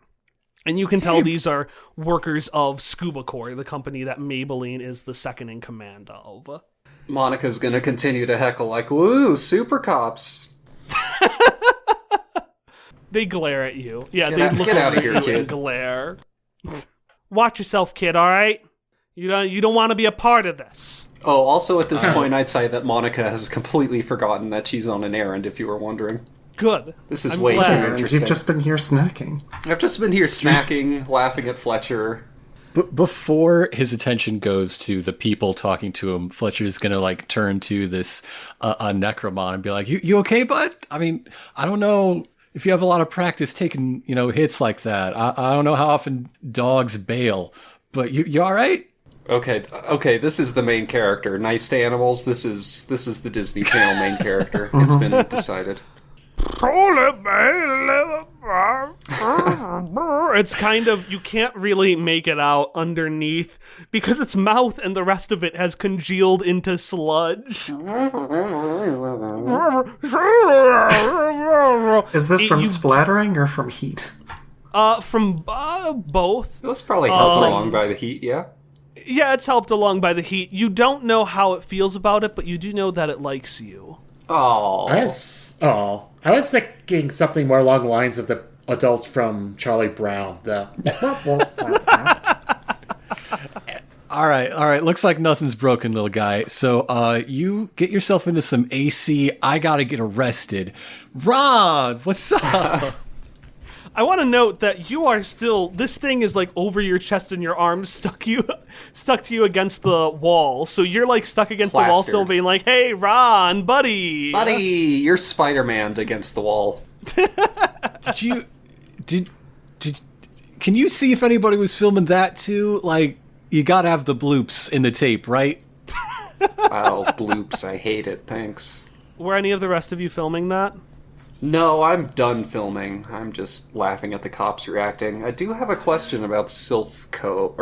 S1: And you can tell these are workers of Scuba Corps, the company that Maybelline is the second in command of.
S3: Monica's gonna continue to heckle like, woo, super cops.
S1: They glare at you. Yeah,
S3: Get
S1: they
S3: out-
S1: look
S3: get outta
S1: at
S3: here,
S1: you
S3: kid.
S1: and glare. Watch yourself, kid, all right? You don't want to be a part of this.
S3: Oh, also at this point, I'd say that Monica has completely forgotten that she's on an errand, if you were wondering.
S1: Good.
S3: This is
S1: I'm
S3: way
S1: glad.
S3: too
S4: And
S3: interesting.
S4: you've just been here snacking.
S3: I've just been here snacking, laughing at Fletcher.
S2: But before his attention goes to the people talking to him, Fletcher's gonna turn to this Necromon and be like, "You okay, bud? I mean, I don't know if you have a lot of practice taking hits like that. I don't know how often dogs bail, but you all right?"
S3: Okay, this is the main character. Nice to animals. This is the Disney Channel main character. It's been decided.
S1: It's kind of, you can't really make it out underneath because its mouth and the rest of it has congealed into sludge.
S4: Is this from
S1: you-
S4: splattering or from heat?
S1: From both.
S3: It was probably helped along by the heat, yeah?
S1: Yeah, it's helped along by the heat. You don't know how it feels about it, but you do know that it likes you.
S3: Oh.
S5: I was thinking something more along the lines of the adults from Charlie Brown.
S2: All right. Looks like nothing's broken, little guy. So, you get yourself into some AC. I gotta get arrested. Ron, what's up?
S1: I want to note that you are still, this thing is over your chest and your arms stuck to you against the wall. So you're stuck against the wall
S3: Plastered.
S1: still being like, "Hey, Ron, buddy."
S3: Buddy, you're Spider-Man against the wall.
S2: Can you see if anybody was filming that too? You gotta have the bloops in the tape, right?
S3: Oh, bloops, I hate it, thanks.
S1: Were any of the rest of you filming that?
S3: No, I'm done filming. I'm just laughing at the cops reacting. I do have a question about Scuba Co.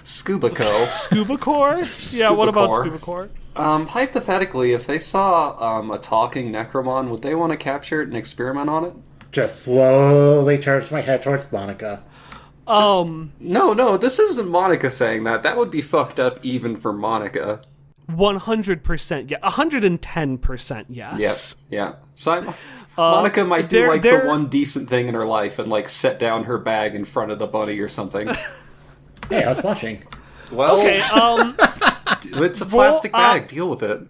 S1: Scuba Corps? Yeah, what about
S3: Corps.
S1: Scuba Corps?
S3: Hypothetically, if they saw a talking Necromon, would they want to capture it and experiment on it?
S5: Just slowly turns my head towards Monica.
S3: No, this isn't Monica saying that. That would be fucked up even for Monica.
S1: 100%, yeah. 110%, yes.
S3: Yeah. So Monica might do the one decent thing in her life and set down her bag in front of the bunny or something.
S5: Hey, I was watching.
S3: Well,
S1: okay,
S3: it's a plastic bag. Deal with it.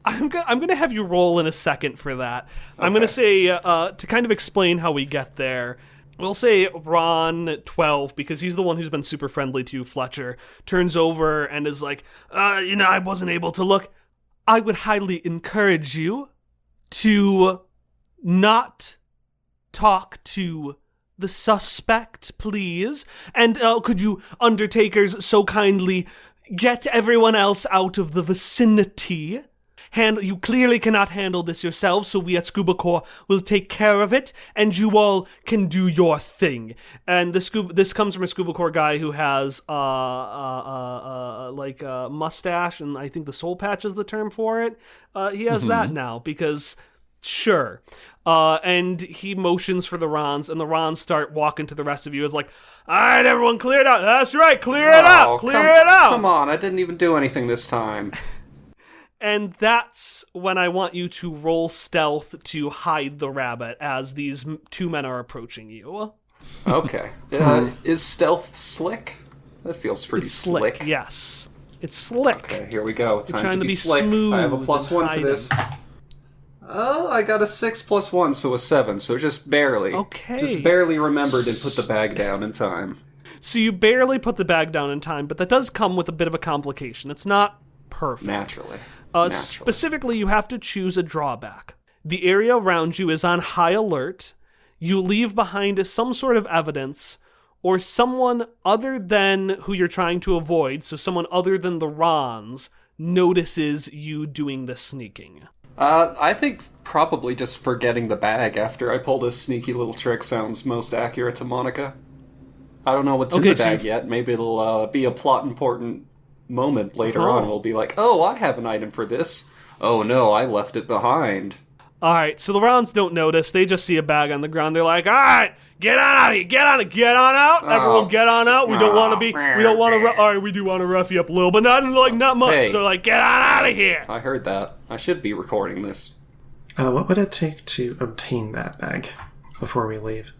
S1: I'm gonna have you roll in a second for that. Okay. I'm gonna say to kind of explain how we get there. We'll say Ron 12 because he's the one who's been super friendly to you, Fletcher. Turns over and is like, I wasn't able to look. I would highly encourage you to not talk to the suspect, please. And could you, Undertakers, so kindly get everyone else out of the vicinity? You clearly cannot handle this yourselves, so we at Scuba Corps will take care of it, and you all can do your thing. And this comes from a Scuba Corps guy who has a mustache, and I think the soul patch is the term for it. He has that now because sure. And he motions for the Rons, and the Rons start walking to the rest of you. It's like, all right, everyone, clear it out. That's right, clear it out. Clear it out.
S3: Come on, I didn't even do anything this time.
S1: And that's when I want you to roll stealth to hide the rabbit as these two men are approaching you.
S3: Okay. Is stealth slick? That feels pretty slick.
S1: Yes. It's slick.
S3: Okay, here we go. Time to be slick.
S1: Smooth.
S3: I have a +1 for this. Oh, I got a 6 + 1, so a 7. So just barely.
S1: Okay.
S3: Just barely remembered and put the bag down in time.
S1: So you barely put the bag down in time, but that does come with a bit of a complication. It's not perfect.
S3: Naturally.
S1: Specifically, you have to choose a drawback. The area around you is on high alert. You leave behind some sort of evidence, or someone other than who you're trying to avoid, so someone other than the Rons, notices you doing the sneaking.
S3: I think probably just forgetting the bag after I pull this sneaky little trick sounds most accurate to Monica. I don't know what's in the bag yet. Maybe it'll be a plot important moment later on. We'll be like, oh, I have an item for this. Oh no, I left it behind.
S1: Alright, so the Rons don't notice. They just see a bag on the ground. They're like, alright, get on out of here. Get on out. Everyone get on out. We do want to rough you up a little, but not much.
S3: Hey.
S1: So get on out of here.
S3: I heard that. I should be recording this.
S4: What would it take to obtain that bag before we leave?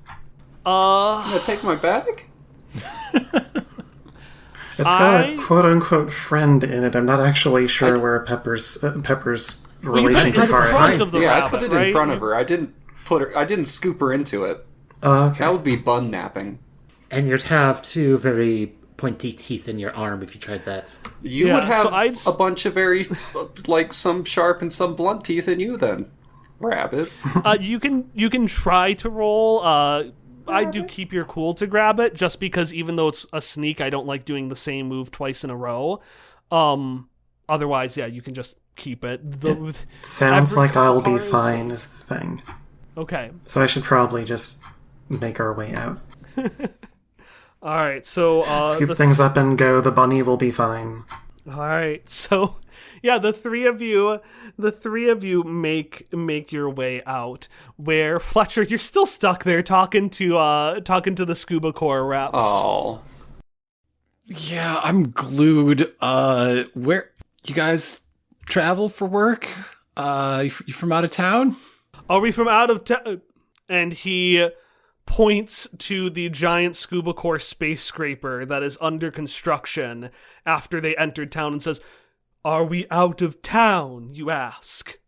S3: You gonna take my bag?
S4: It's got a quote-unquote friend in it. I'm not actually sure where Pepper's relation to Kara is.
S3: I put it in front of her. I didn't scoop her into it.
S4: Okay.
S3: That would be bun napping.
S5: And you'd have two very pointy teeth in your arm if you tried that.
S3: You would have a bunch of very, some sharp and some blunt teeth in you then, rabbit.
S1: You can try to roll. I do keep your cool to grab it, just because even though it's a sneak, I don't like doing the same move twice in a row. Otherwise, you can just keep it.
S4: It sounds like I'll be fine is the thing.
S1: Okay.
S4: So I should probably just make our way out.
S1: Alright, so...
S4: scoop things up and go. The bunny will be fine.
S1: Alright, so... Yeah, the three of you make your way out. Where Fletcher, you're still stuck there talking to the Scuba Corps reps.
S3: Oh,
S2: yeah, I'm glued. Where you guys travel for work? You from out of town?
S1: Are we from out of town? And he points to the giant Scuba Corps space scraper that is under construction after they entered town and says, "Are we out of town, you ask?"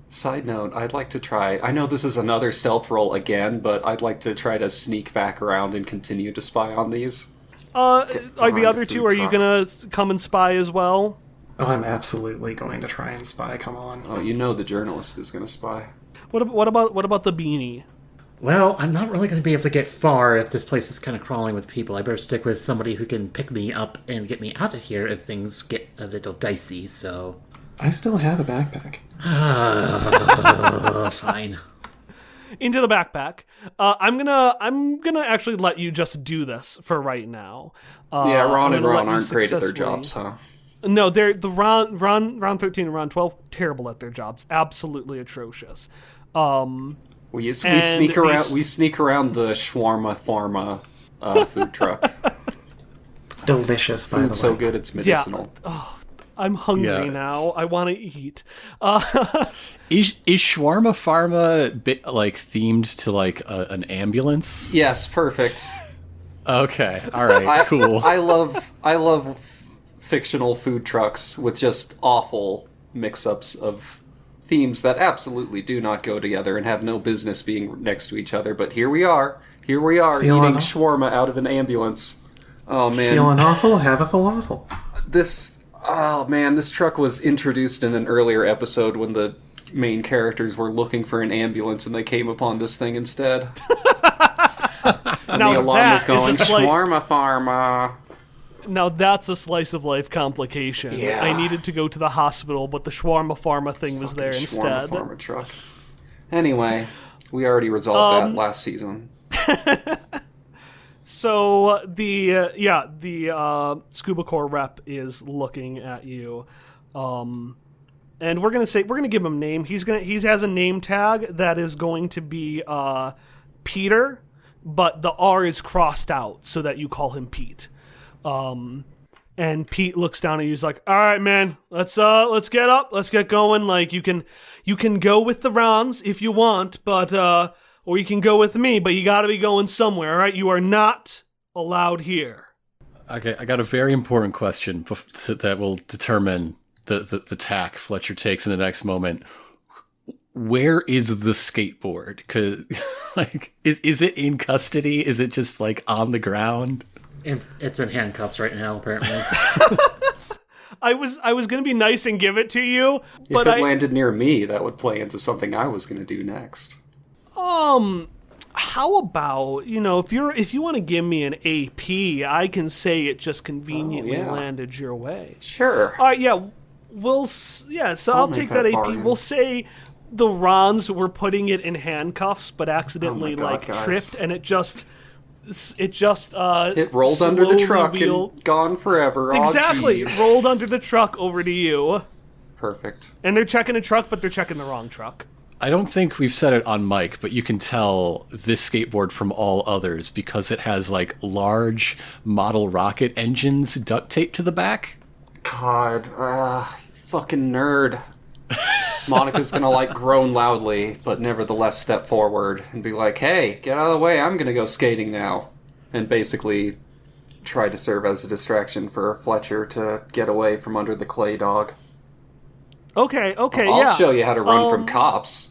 S3: Side note, I'd like to try... I know this is another stealth roll again, but I'd like to try to sneak back around and continue to spy on these.
S1: Are the other two, are you gonna come and spy as well?
S4: Oh, I'm absolutely going to try and spy, come on.
S3: Oh, you know the journalist is gonna spy.
S1: What about the beanie?
S5: Well, I'm not really going to be able to get far if this place is kind of crawling with people. I better stick with somebody who can pick me up and get me out of here if things get a little dicey, so...
S4: I still have a backpack.
S5: Fine.
S1: Into the backpack. I'm gonna actually let you just do this for right now.
S3: Ron and Ron aren't great at their jobs, huh?
S1: No, they're Ron 13 and Ron 12 terrible at their jobs. Absolutely atrocious.
S3: We sneak around the shawarma pharma food truck.
S4: Delicious, by the way.
S3: Food's so good it's medicinal.
S1: I'm hungry
S2: Yeah.
S1: now. I want to eat.
S2: Is Shawarma Pharma themed to like an ambulance?
S3: Yes, perfect.
S2: Okay, all right, cool.
S3: I love fictional food trucks with just awful mix-ups of themes that absolutely do not go together and have no business being next to each other. But here we are
S4: Feeling
S3: eating
S4: aw-
S3: shawarma out of an ambulance. Oh man,
S4: Feeling awful? Have a falafel.
S3: this truck was introduced in an earlier episode when the main characters were looking for an ambulance and they came upon this thing instead. And
S1: Now
S3: the alarm was
S1: that
S3: going,
S1: is a slight-
S3: shawarma pharma.
S1: Now that's a slice of life complication.
S3: Yeah.
S1: I needed to go to the hospital, but the shawarma pharma thing was there
S3: Shawarma
S1: instead.
S3: pharma truck. Anyway, we already resolved that last season.
S1: So the Scuba Core rep is looking at you, and we're gonna give him a name. He has a name tag that is going to be Peter, but the R is crossed out so that you call him Pete. And Pete looks down at you. He's like, "All right, man, let's get up, let's get going. Like you can go with the rounds if you want, but or you can go with me, but you got to be going somewhere. All right, you are not allowed here."
S2: Okay, I got a very important question that will determine the tack Fletcher takes in the next moment. Where is the skateboard? 'Cause, like, is it in custody? Is it just like on the ground?
S5: It's in handcuffs right now, apparently.
S1: I was gonna be nice and give it to you, but
S3: If it landed near me, that would play into something I was going to do next.
S1: how about if you want to give me an AP, I can say it just conveniently
S3: yeah.
S1: landed your way.
S3: Sure.
S1: All right, yeah, so I'll
S3: make
S1: take
S3: that
S1: that AP.
S3: bargain.
S1: We'll say the Rons were putting it in handcuffs, but accidentally
S3: Oh my God, guys.
S1: tripped, and it just
S3: It rolled under the
S1: slowly
S3: truck
S1: wheeled-
S3: and gone forever. Aw,
S1: exactly
S3: geez.
S1: rolled under the truck over to you,
S3: Perfect.
S1: and they're checking a truck, but they're checking the wrong truck.
S2: I don't think we've said it on mic, but you can tell this skateboard from all others because it has like large model rocket engines duct taped to the back.
S3: God, fucking nerd. Monica's gonna like groan loudly, but nevertheless step forward and be like, "Hey, get out of the way, I'm gonna go skating now." And basically try to serve as a distraction for Fletcher to get away from under the clay dog.
S1: Okay,
S3: I'll
S1: yeah.
S3: show you how to run from cops.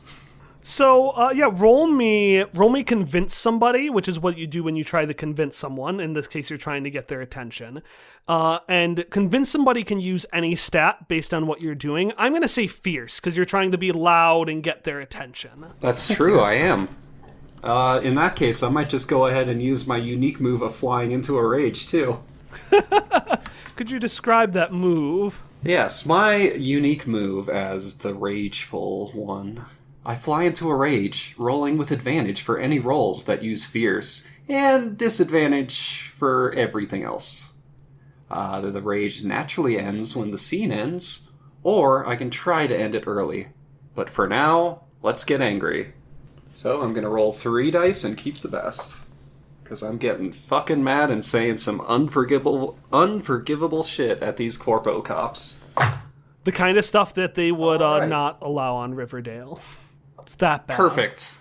S1: So, roll me convince somebody, which is what you do when you try to convince someone. In this case, you're trying to get their attention. And convince somebody can use any stat based on what you're doing. I'm going to say fierce, because you're trying to be loud and get their attention.
S3: That's true, I am. In that case, I might just go ahead and use my unique move of flying into a rage, too.
S1: Could you describe that move?
S3: Yes, my unique move as the rageful one. I fly into a rage, rolling with advantage for any rolls that use fierce, and disadvantage for everything else. The rage naturally ends when the scene ends, or I can try to end it early. But for now, let's get angry. So I'm gonna roll 3 dice and keep the best. Because I'm getting fucking mad and saying some unforgivable shit at these corpo cops.
S1: The kind of stuff that they would
S3: All right.
S1: not allow on Riverdale. It's that bad.
S3: Perfect.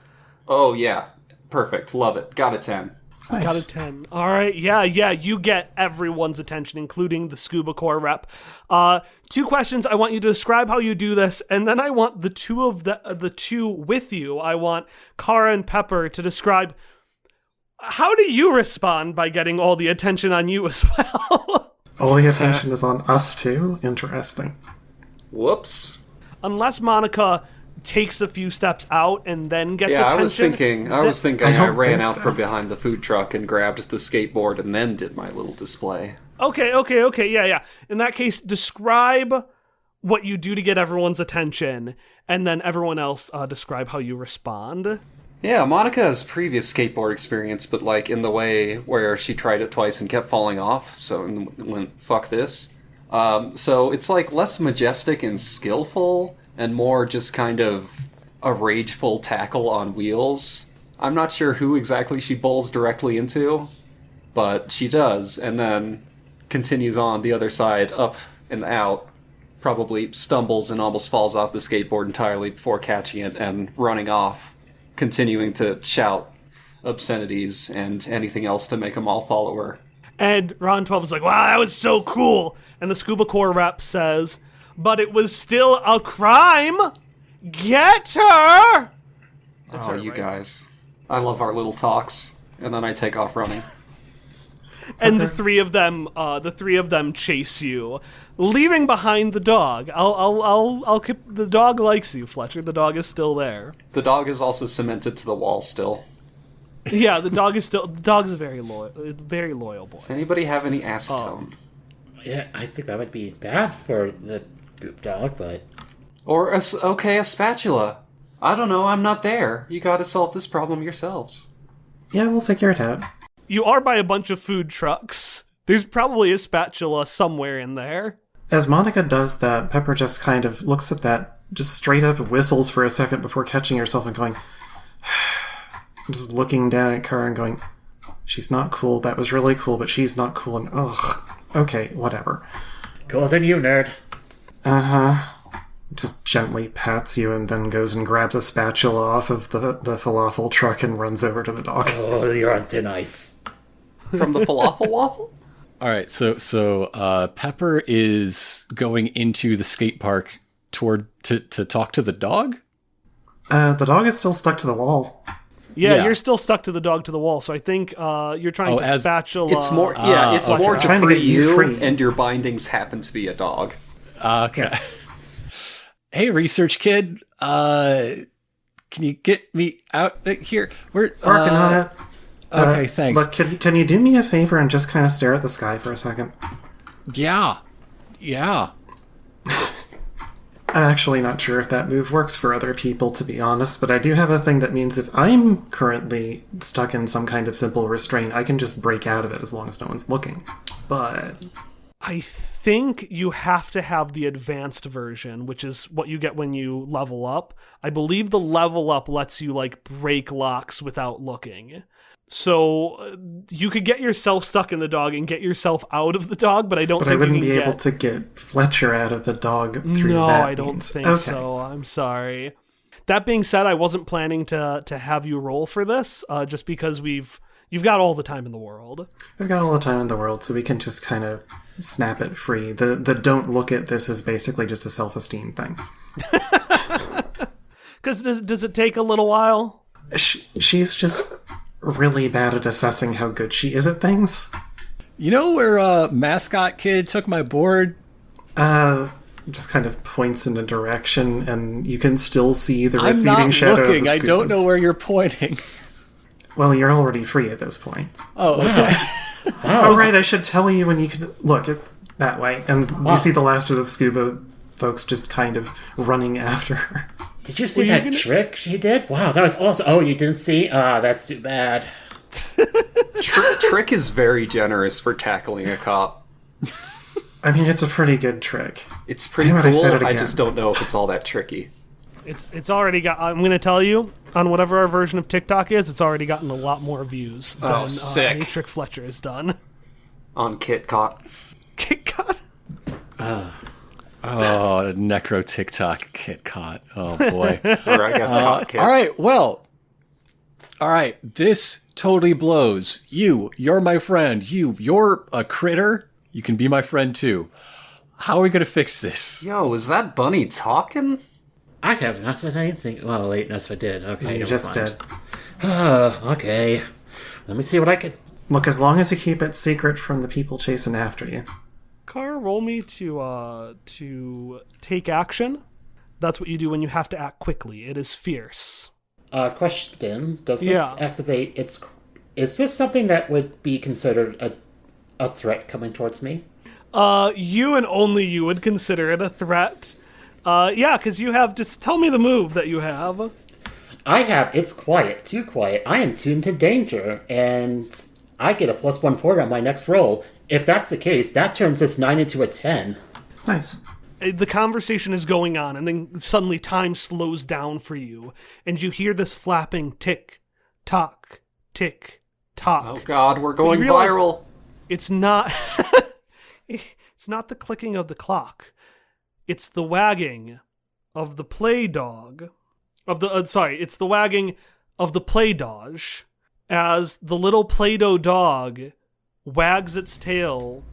S3: Oh yeah, perfect. Love it. Got a 10.
S1: Got
S4: Nice.
S1: a 10. All right, yeah, you get everyone's attention, including the Scuba Core rep. 2 questions. I want you to describe how you do this, and then I want the two with you. I want Kara and Pepper to describe how do you respond by getting all the attention on you as well.
S4: All the attention is on us too? Interesting.
S3: Whoops.
S1: Unless Monica takes a few steps out and then gets
S3: Yeah,
S1: attention.
S3: I was thinking
S4: I
S3: I
S4: don't
S3: ran
S4: think
S3: out
S4: so.
S3: from behind the food truck and grabbed the skateboard and then did my little display.
S1: Okay, yeah. In that case, describe what you do to get everyone's attention, and then everyone else describe how you respond.
S3: Yeah, Monica has previous skateboard experience, but like in the way where she tried it twice and kept falling off, so went, fuck this. So it's like less majestic and skillful, and more just kind of a rageful tackle on wheels. I'm not sure who exactly she bowls directly into, but she does, and then continues on the other side, up and out, probably stumbles and almost falls off the skateboard entirely before catching it and running off, continuing to shout obscenities and anything else to make them all follow her.
S1: And Ron 12 is like, wow, that was so cool. And the Scuba Corps rep says, but it was still a crime. Get her! That's
S3: Oh,
S1: her,
S3: you
S1: right?
S3: guys. I love our little talks. And then I take off running.
S1: And the three of them chase you, leaving behind the dog. I'll keep, the dog likes you, Fletcher. The dog is still there.
S3: The dog is also cemented to the wall still.
S1: Yeah, the dog's a very loyal boy.
S3: Does anybody have any acetone?
S5: Yeah, I think that would be bad for the goop dog, but...
S3: Or, a spatula. I don't know, I'm not there. You gotta solve this problem yourselves.
S4: Yeah, we'll figure it out.
S1: You are by a bunch of food trucks. There's probably a spatula somewhere in there.
S4: As Monica does that, Pepper just kind of looks at that, just straight up whistles for a second before catching herself and going... just looking down at Kara and going, she's not cool, that was really cool, but she's not cool, and ugh. Okay, whatever.
S5: Cooler than you, nerd.
S4: Uh-huh. Just gently pats you and then goes and grabs a spatula off of the falafel truck and runs over to the dog.
S5: Oh, you're on thin ice.
S3: From the falafel waffle?
S2: All right, so Pepper is going into the skate park to talk to the dog?
S4: The dog is still stuck to the wall.
S1: Yeah, you're still stuck to the wall, so I think you're trying to spatula...
S3: It's more, it's more to
S4: trying to
S3: free
S4: get you
S3: you,
S4: free.
S3: and your bindings happen to be a dog.
S2: Okay.
S4: Yes.
S2: Hey, research kid, can you get me out here? We're
S4: Working on it.
S2: Okay, thanks.
S4: Look, can you do me a favor and just kind of stare at the sky for a second?
S2: Yeah.
S4: I'm actually not sure if that move works for other people, to be honest, but I do have a thing that means if I'm currently stuck in some kind of simple restraint, I can just break out of it as long as no one's looking. But...
S1: I think you have to have the advanced version, which is what you get when you level up. I believe the level up lets you, like, break locks without looking. So you could get yourself stuck in the dog and get yourself out of the dog, but I don't think
S4: I wouldn't
S1: you can
S4: be able to get Fletcher out of the dog through
S1: No,
S4: that
S1: I don't
S4: means.
S1: think
S4: Okay.
S1: so. I'm sorry. That being said, I wasn't planning to have you roll for this, just because you've got all the time in the world.
S4: We've got all the time in the world, so we can just kind of snap it free. The don't look at this is basically just a self-esteem thing.
S1: Because does it take a little while?
S4: She's just really bad at assessing how good she is at things.
S2: You know where mascot kid took my board?
S4: Just kind of points in a direction, and you can still see the
S2: I'm
S4: receding
S2: not
S4: shadow
S2: looking.
S4: of the
S2: I don't
S4: Scubas.
S2: know where you're pointing.
S4: Well, you're already free at this point.
S2: Oh, okay.
S4: Oh, right, I should tell you when you can look that way. And you see the last of the scuba folks just kind of running after her.
S5: Did you see that trick she did? Wow, that was awesome. Oh, you didn't see? That's too bad.
S3: Trick is very generous for tackling a cop.
S4: I mean, it's a pretty good trick.
S3: It's pretty
S4: Damn it,
S3: cool.
S4: I said it
S3: I
S4: again.
S3: just don't know if it's all that tricky.
S1: It's already got. I'm going to tell you, on whatever our version of TikTok is, it's already gotten a lot more views than
S3: sick.
S1: any trick Fletcher has done.
S3: On KitKat.
S1: KitKat?
S2: Oh, necro TikTok Kit Kat. Oh boy.
S3: Or I guess Hot Kit.
S2: All right. Well. All right. This totally blows. You're my friend. You're a critter. You can be my friend too. How are we gonna fix this?
S3: Yo, is that bunny talking?
S5: I have not said anything. Well, wait, yes, I did. Okay,
S4: You
S5: never
S4: just
S5: mind.
S4: did.
S5: Okay. Let me see what I can...
S4: Look, as long as you keep it secret from the people chasing after you.
S1: Car, roll me to take action. That's what you do when you have to act quickly. It is fierce.
S5: Question. Does this
S1: Yeah.
S5: activate its... Is this something that would be considered a threat coming towards me?
S1: You and only you would consider it a threat. Yeah, because you have... Just tell me the move that you have.
S5: I have It's Quiet, Too Quiet. I am tuned to danger, and I get a +1 forward on my next roll. If that's the case, that turns this 9 into a 10.
S4: Nice.
S1: The conversation is going on, and then suddenly time slows down for you, and you hear this flapping tick, tock, talk.
S3: Oh God, we're going
S1: you realize
S3: viral.
S1: It's not. It's not the clicking of the clock. It's the wagging of the play dog. It's the wagging of the play dodge as the little Play-Doh dog wags its tail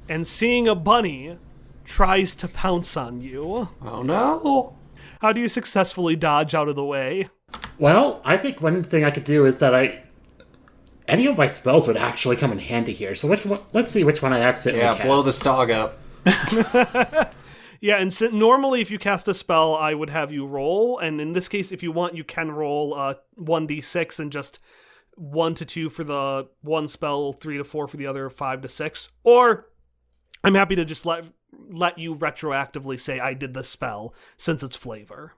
S1: and, seeing a bunny, tries to pounce on you.
S3: Oh no.
S1: How do you successfully dodge out of the way?
S5: Well, I think one thing I could do is that any of my spells would actually come in handy here. So which one? Let's see which one I accidentally cast.
S3: Blow this dog up.
S1: Yeah, and normally if you cast a spell, I would have you roll, and in this case, if you want, you can roll 1d6 and just 1 to 2 for the one spell, 3 to 4 for the other, 5 to 6. Or I'm happy to just let you retroactively say I did this spell since it's flavor.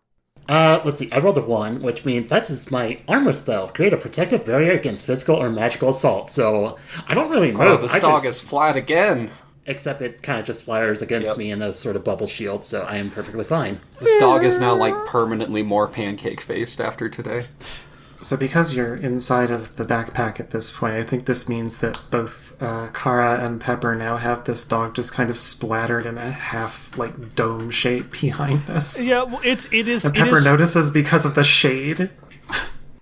S5: Let's see. I rolled a 1, which means that is my armor spell. Create a protective barrier against physical or magical assault. So I don't really move.
S3: Oh, this dog is flat again.
S5: Except it kind of just fires against me in a sort of bubble shield, so I am perfectly fine.
S3: This dog is now like permanently more pancake-faced after today.
S4: So because you're inside of the backpack at this point, I think this means that both Kara and Pepper now have this dog just kind of splattered in a half, like, dome shape behind us.
S1: Yeah, well, it is.
S4: And Pepper notices because of the shade.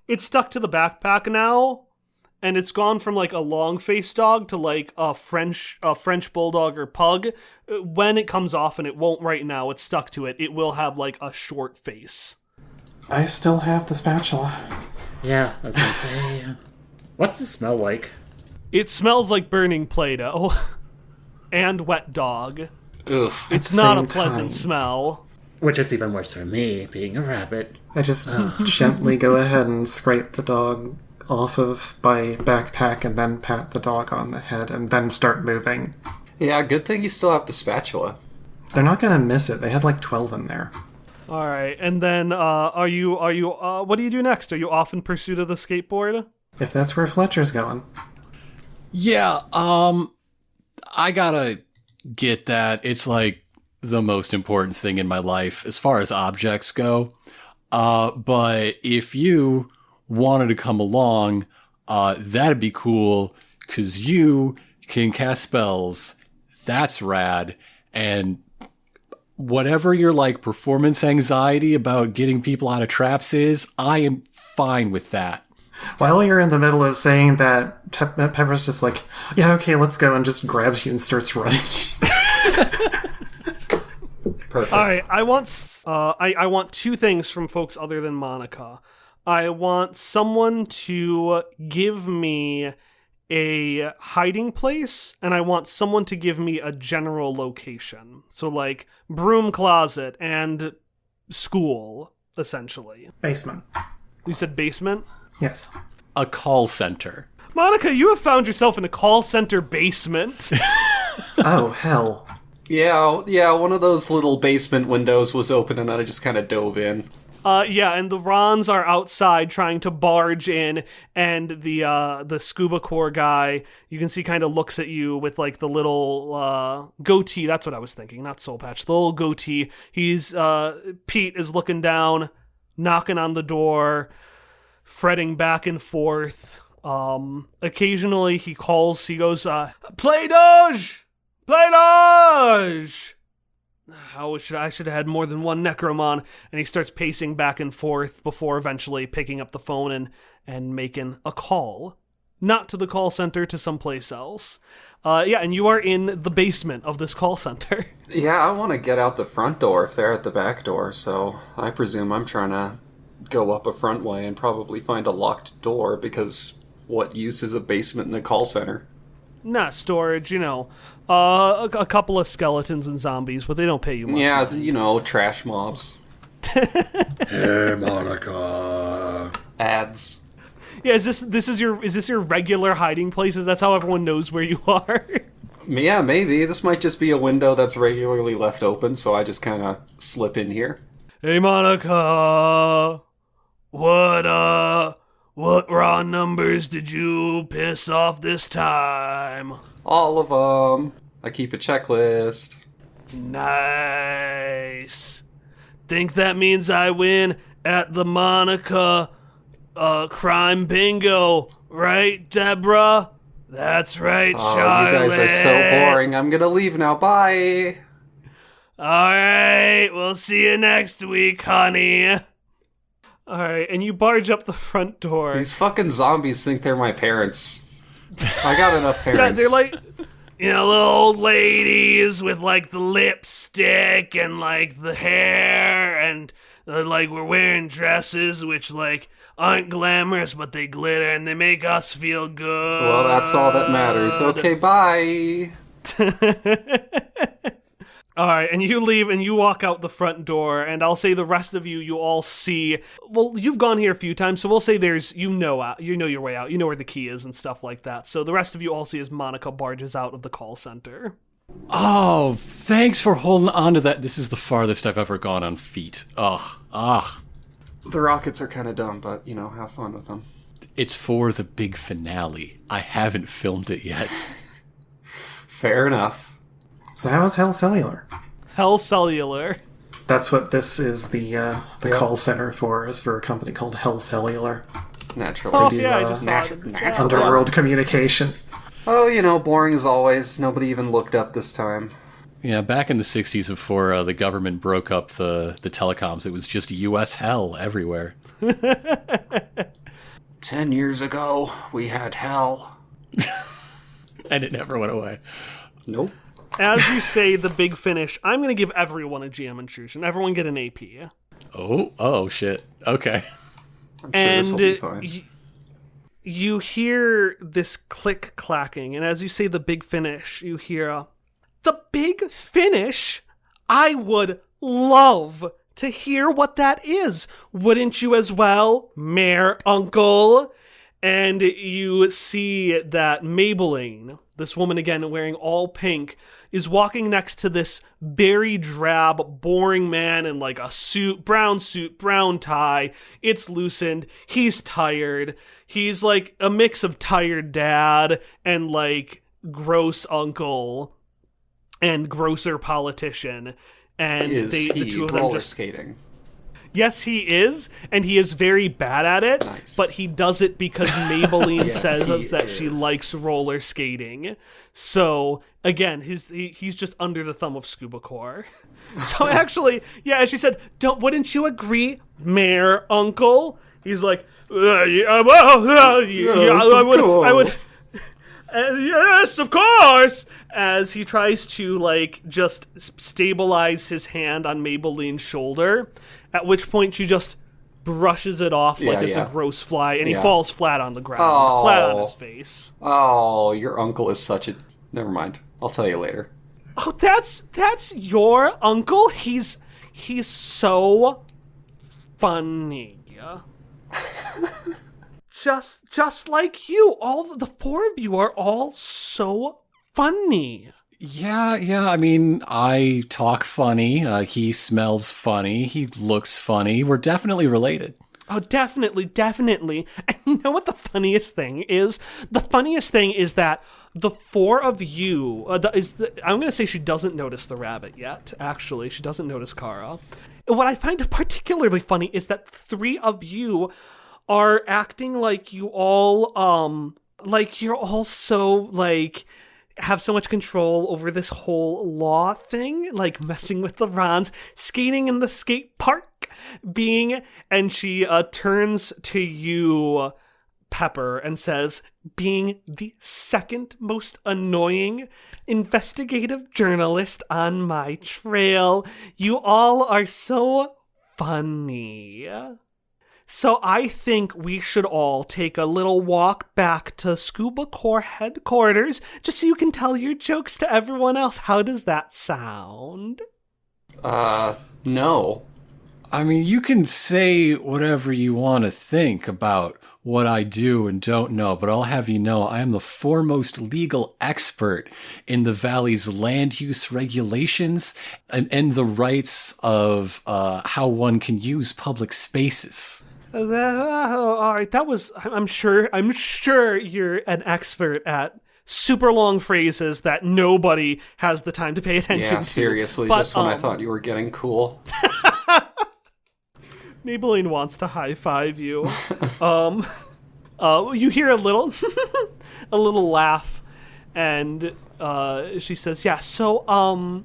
S1: It's stuck to the backpack now, and it's gone from like a long-faced dog to like a French bulldog or pug. When it comes off, and it won't right now, it's stuck to it. It will have like a short face.
S4: I still have the spatula.
S5: Yeah, I was gonna say. What's the smell like?
S1: It smells like burning Play-Doh and wet dog.
S3: Ugh.
S1: It's not a
S4: same
S1: pleasant
S4: time.
S1: smell.
S5: Which is even worse for me, being a rabbit.
S4: I just gently go ahead and scrape the dog off of my backpack and then pat the dog on the head and then start moving.
S3: Yeah, good thing you still have the spatula.
S4: They're not gonna miss it. They had like 12 in there.
S1: All right, and then what do you do next? Are you off in pursuit of the skateboard?
S4: If that's where Fletcher's going.
S2: Yeah, I gotta get that. It's like the most important thing in my life as far as objects go. But if you wanted to come along, that'd be cool, because you can cast spells. That's rad. And whatever your like performance anxiety about getting people out of traps is, I am fine with that.
S4: While you're in the middle of saying that, Pepper's just like, yeah, okay, let's go, and just grabs you and starts running.
S3: Perfect.
S1: All right, I want two things from folks other than Monica. I want someone to give me a hiding place, and I want someone to give me a general location. So like broom closet and school, essentially.
S4: Basement.
S1: You said basement?
S4: Yes.
S2: A call center.
S1: Monica, you have found yourself in a call center basement.
S4: Oh, hell.
S3: Yeah, one of those little basement windows was open and I just kind of dove in.
S1: Yeah, and the Rons are outside trying to barge in, and the scuba core guy, you can see, kind of looks at you with like the little goatee. That's what I was thinking, not soul patch. The little goatee. Pete is looking down, knocking on the door, fretting back and forth. Occasionally he calls. He goes, "Play-Doge! Play-Doge!" I should have had more than one Necromon. And he starts pacing back and forth before eventually picking up the phone and making a call. Not to the call center, to someplace else. And you are in the basement of this call center.
S3: Yeah, I want to get out the front door if they're at the back door, so I presume I'm trying to go up a front way and probably find a locked door, because what use is a basement in a call center?
S1: Not storage, a couple of skeletons and zombies, but they don't pay you much
S3: Yeah,
S1: money.
S3: Trash mobs.
S5: Hey, Monica.
S3: Ads.
S1: Yeah, is this your regular hiding places? That's how everyone knows where you are.
S3: Yeah, maybe. This might just be a window that's regularly left open, so I just kind of slip in here.
S1: Hey, Monica, what raw numbers did you piss off this time?
S3: All of them. I keep a checklist.
S1: Nice. Think that means I win at the Monica crime bingo Right, Deborah? That's right,
S3: Oh,
S1: Charlotte.
S3: you guys are so boring. I'm gonna leave now. Bye.
S1: All right, we'll see you next week, honey. All right, and you barge up the front door.
S3: These fucking zombies think they're my parents. I got enough parents.
S1: Yeah, they're like, little old ladies with like the lipstick and like the hair, and like we're wearing dresses which like aren't glamorous, but they glitter and they make us feel good.
S3: Well, that's all that matters. Okay, bye.
S1: All right, and you leave and you walk out the front door, and I'll say the rest of you all see. Well, you've gone here a few times, so we'll say there's you know your way out, you know where the key is and stuff like that. So the rest of you all see as Monica barges out of the call center.
S2: Oh, thanks for holding on to that. This is the farthest I've ever gone on feet. Ugh.
S3: The rockets are kind of dumb, but, have fun with them.
S2: It's for the big finale. I haven't filmed it yet.
S3: Fair enough.
S4: So how is Hell Cellular?
S1: Hell Cellular.
S4: That's what this is the call center for, is for a company called Hell Cellular.
S3: Naturally.
S1: Oh,
S4: do,
S1: yeah, I just saw it.
S4: Underworld communication.
S3: Oh, boring as always. Nobody even looked up this time.
S2: Yeah, back in the 60s before the government broke up the telecoms, it was just U.S. hell everywhere.
S3: 10 years ago, we had hell.
S2: And it never went away.
S3: Nope.
S1: As you say the big finish, I'm going to give everyone a GM intrusion. Everyone get an AP.
S2: Oh, shit. Okay.
S3: I'm sure
S1: And
S3: this will be fine.
S1: You hear this click clacking, and as you say the big finish, you hear the big finish? I would love to hear what that is. Wouldn't you as well, Mayor Uncle? And you see that Maybelline, this woman again wearing all pink, is walking next to this very drab, boring man in like a suit, brown tie. It's loosened. He's tired. He's like a mix of tired dad and like gross uncle and grosser politician. And
S3: Is
S1: the
S3: he
S1: two of them
S3: roller
S1: just...
S3: skating?
S1: Yes, he is, and he is very bad at it,
S3: Nice.
S1: but he does it because Maybelline
S3: Yes,
S1: says
S3: he
S1: that she
S3: is.
S1: likes roller skating. So, again, he's just under the thumb of Scuba Core. So actually, yeah, as she said, wouldn't you agree, Mayor Uncle? He's like, I would. Yes, of course! As he tries to, like, just stabilize his hand on Maybelline's shoulder, at which point she just brushes it off like it's a gross fly, and he falls flat on the ground, flat on his face.
S3: Oh, your uncle is such a... Never mind. I'll tell you later.
S1: Oh, that's your uncle? He's so funny. Just like you. All the four of you are all so funny.
S2: Yeah, I mean, I talk funny, he smells funny, he looks funny. We're definitely related.
S1: Oh, definitely. And you know what the funniest thing is? The funniest thing is that the four of you... I'm going to say she doesn't notice the rabbit yet, actually. She doesn't notice Kara. What I find particularly funny is that three of you are acting like you all... like you're all so, like... have so much control over this whole law thing, like messing with the Rons, skating in the skate park, and she turns to you, Pepper, and says, being the second most annoying investigative journalist on my trail, you all are so funny. So I think we should all take a little walk back to Scuba Core headquarters just so you can tell your jokes to everyone else. How does that sound?
S3: No.
S2: I mean, you can say whatever you want to think about what I do and don't know, but I'll have you know I am the foremost legal expert in the Valley's land use regulations and the rights of how one can use public spaces.
S1: All right, that was... I'm sure you're an expert at super long phrases that nobody has the time to pay attention
S3: Yeah,
S1: to.
S3: seriously,
S1: But,
S3: just when I thought you were getting cool.
S1: Maybelline wants to high-five you. You hear a little, a little laugh, and she says, "Yeah. So,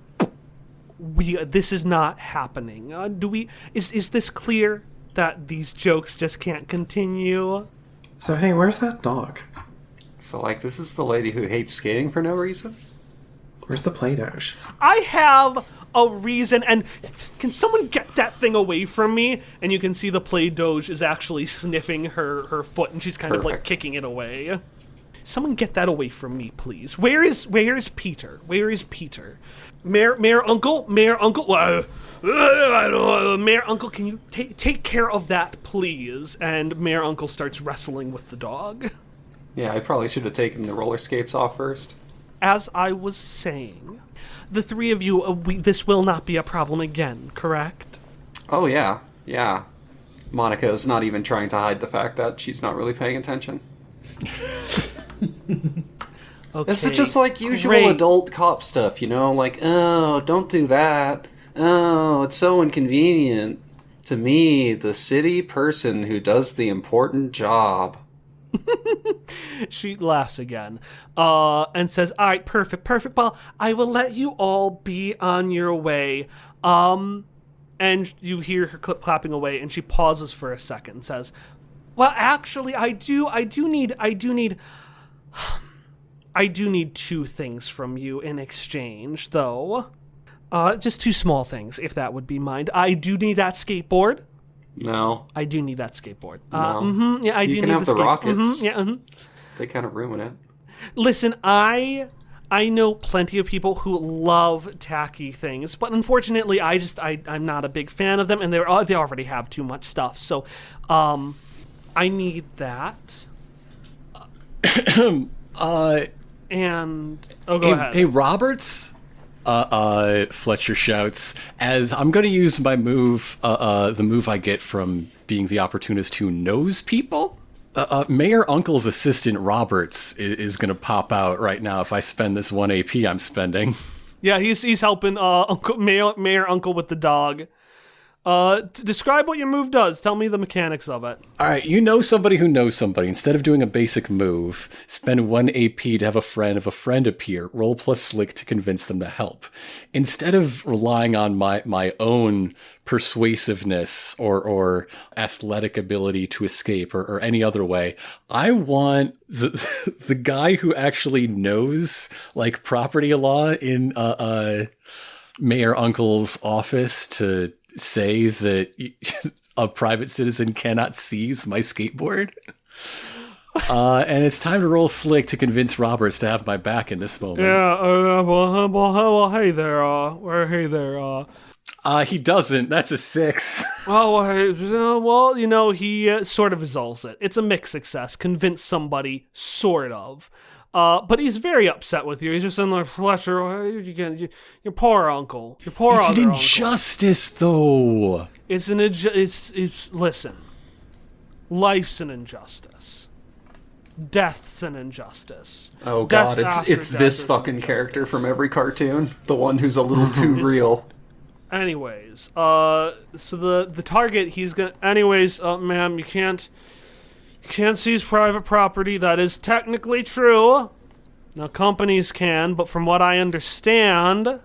S1: this is not happening. Is this clear that these jokes just can't continue?"
S4: So, hey, where's that dog?
S3: So, like, this is the lady who hates skating for no reason?
S4: Where's the Play-Doh?
S1: I have a reason, and can someone get that thing away from me? And you can see the Play-Doh is actually sniffing her foot, and she's kind of like
S3: Perfect.
S1: kicking it away. Someone get that away from me, please. Where is Peter? Where is Peter? Mayor Uncle? Mayor Uncle? Mayor Uncle, can you take care of that, please? And Mayor Uncle starts wrestling with the dog.
S3: Yeah, I probably should have taken the roller skates off first.
S1: As I was saying, the three of you, this will not be a problem again, correct?
S3: Oh, yeah. Yeah. Monica is not even trying to hide the fact that she's not really paying attention.
S1: Okay.
S3: This is just like usual
S1: great.
S3: adult cop stuff, you know? Like, oh, don't do that. Oh, it's so inconvenient. To me, the city person who does the important job.
S1: She laughs again and says, "All right, perfect. Well, I will let you all be on your way." And you hear her clapping away, and she pauses for a second and says, "Well, actually, I do need two things from you in exchange, though. Just two small things, if that would be mind. I do need that skateboard.
S3: No.
S1: I do need that skateboard.
S3: No.
S1: Yeah, I do
S3: You can
S1: need
S3: have the rockets.
S1: Yeah.
S3: They kind of ruin it.
S1: Listen, I know plenty of people who love tacky things, but unfortunately, I'm not a big fan of them, and they already have too much stuff. So, I need that. And go ahead.
S2: Hey, Roberts. Fletcher shouts as I'm going to use my move, the move I get from being the opportunist who knows people. Mayor Uncle's assistant Roberts is going to pop out right now if I spend this 1 AP I'm spending.
S1: Yeah, he's helping Mayor Uncle with the dog. Describe what your move does. Tell me the mechanics of it.
S2: All right, you know somebody who knows somebody. Instead of doing a basic move, spend 1 AP to have a friend appear. Roll plus slick to convince them to help. Instead of relying on my own persuasiveness or athletic ability to escape or any other way, I want the guy who actually knows like property law in Mayor Uncle's office to say that a private citizen cannot seize my skateboard. And it's time to roll slick to convince Roberts to have my back in this moment.
S1: Yeah, well, hey there,
S2: He doesn't. That's a 6.
S1: Well, you know, he sort of resolves it. It's a mixed success. Convince somebody, sort of. But he's very upset with you. He's just in like, Fletcher, your poor uncle. Your poor
S2: It's
S1: other
S2: an
S1: uncle.
S2: injustice, though.
S1: Listen. Life's an injustice. Death's an injustice.
S3: Oh
S1: Death
S3: god,
S1: after
S3: it's
S1: death
S3: this
S1: is
S3: fucking
S1: injustice.
S3: character from every cartoon. The one who's a little too real.
S1: Anyways, so the target he's gonna. Anyways, ma'am, you can't seize private property. That is technically true. Now companies can, but from what I understand,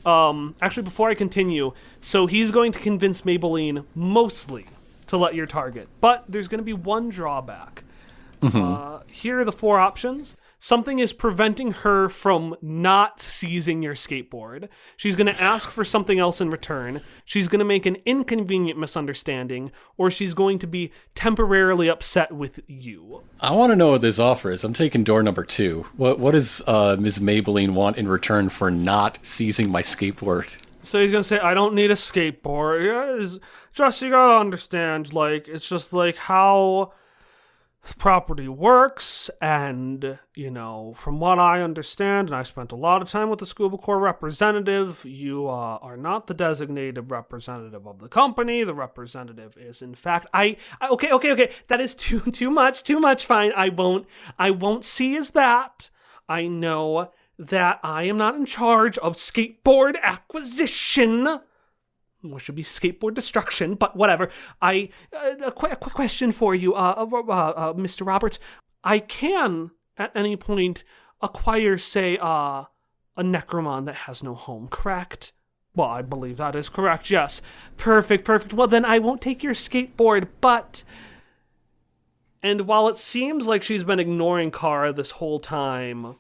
S1: actually before I continue, so he's going to convince Maybelline mostly to let your target, but there's going to be one drawback. Here are the 4 options. Something is preventing her from not seizing your skateboard. She's going to ask for something else in return. She's going to make an inconvenient misunderstanding, or she's going to be temporarily upset with you.
S2: I want to know what this offer is. I'm taking door number 2. What does Ms. Maybelline want in return for not seizing my skateboard?
S1: So he's going to say, I don't need a skateboard. Yeah, just, you got to understand, like, it's just like how property works, and, you know, from what I understand, and I spent a lot of time with the Scuba Corps representative, you are not the designated representative of the company. The representative is, in fact, okay, that is too much, fine, I won't see as that. I know that I am not in charge of skateboard acquisition. What should be skateboard destruction, but whatever. A quick question for you, Mr. Roberts. I can, at any point, acquire, say, a Necromon that has no home, correct? Well, I believe that is correct, yes. Perfect. Well, then I won't take your skateboard, but... And while it seems like she's been ignoring Kara this whole time,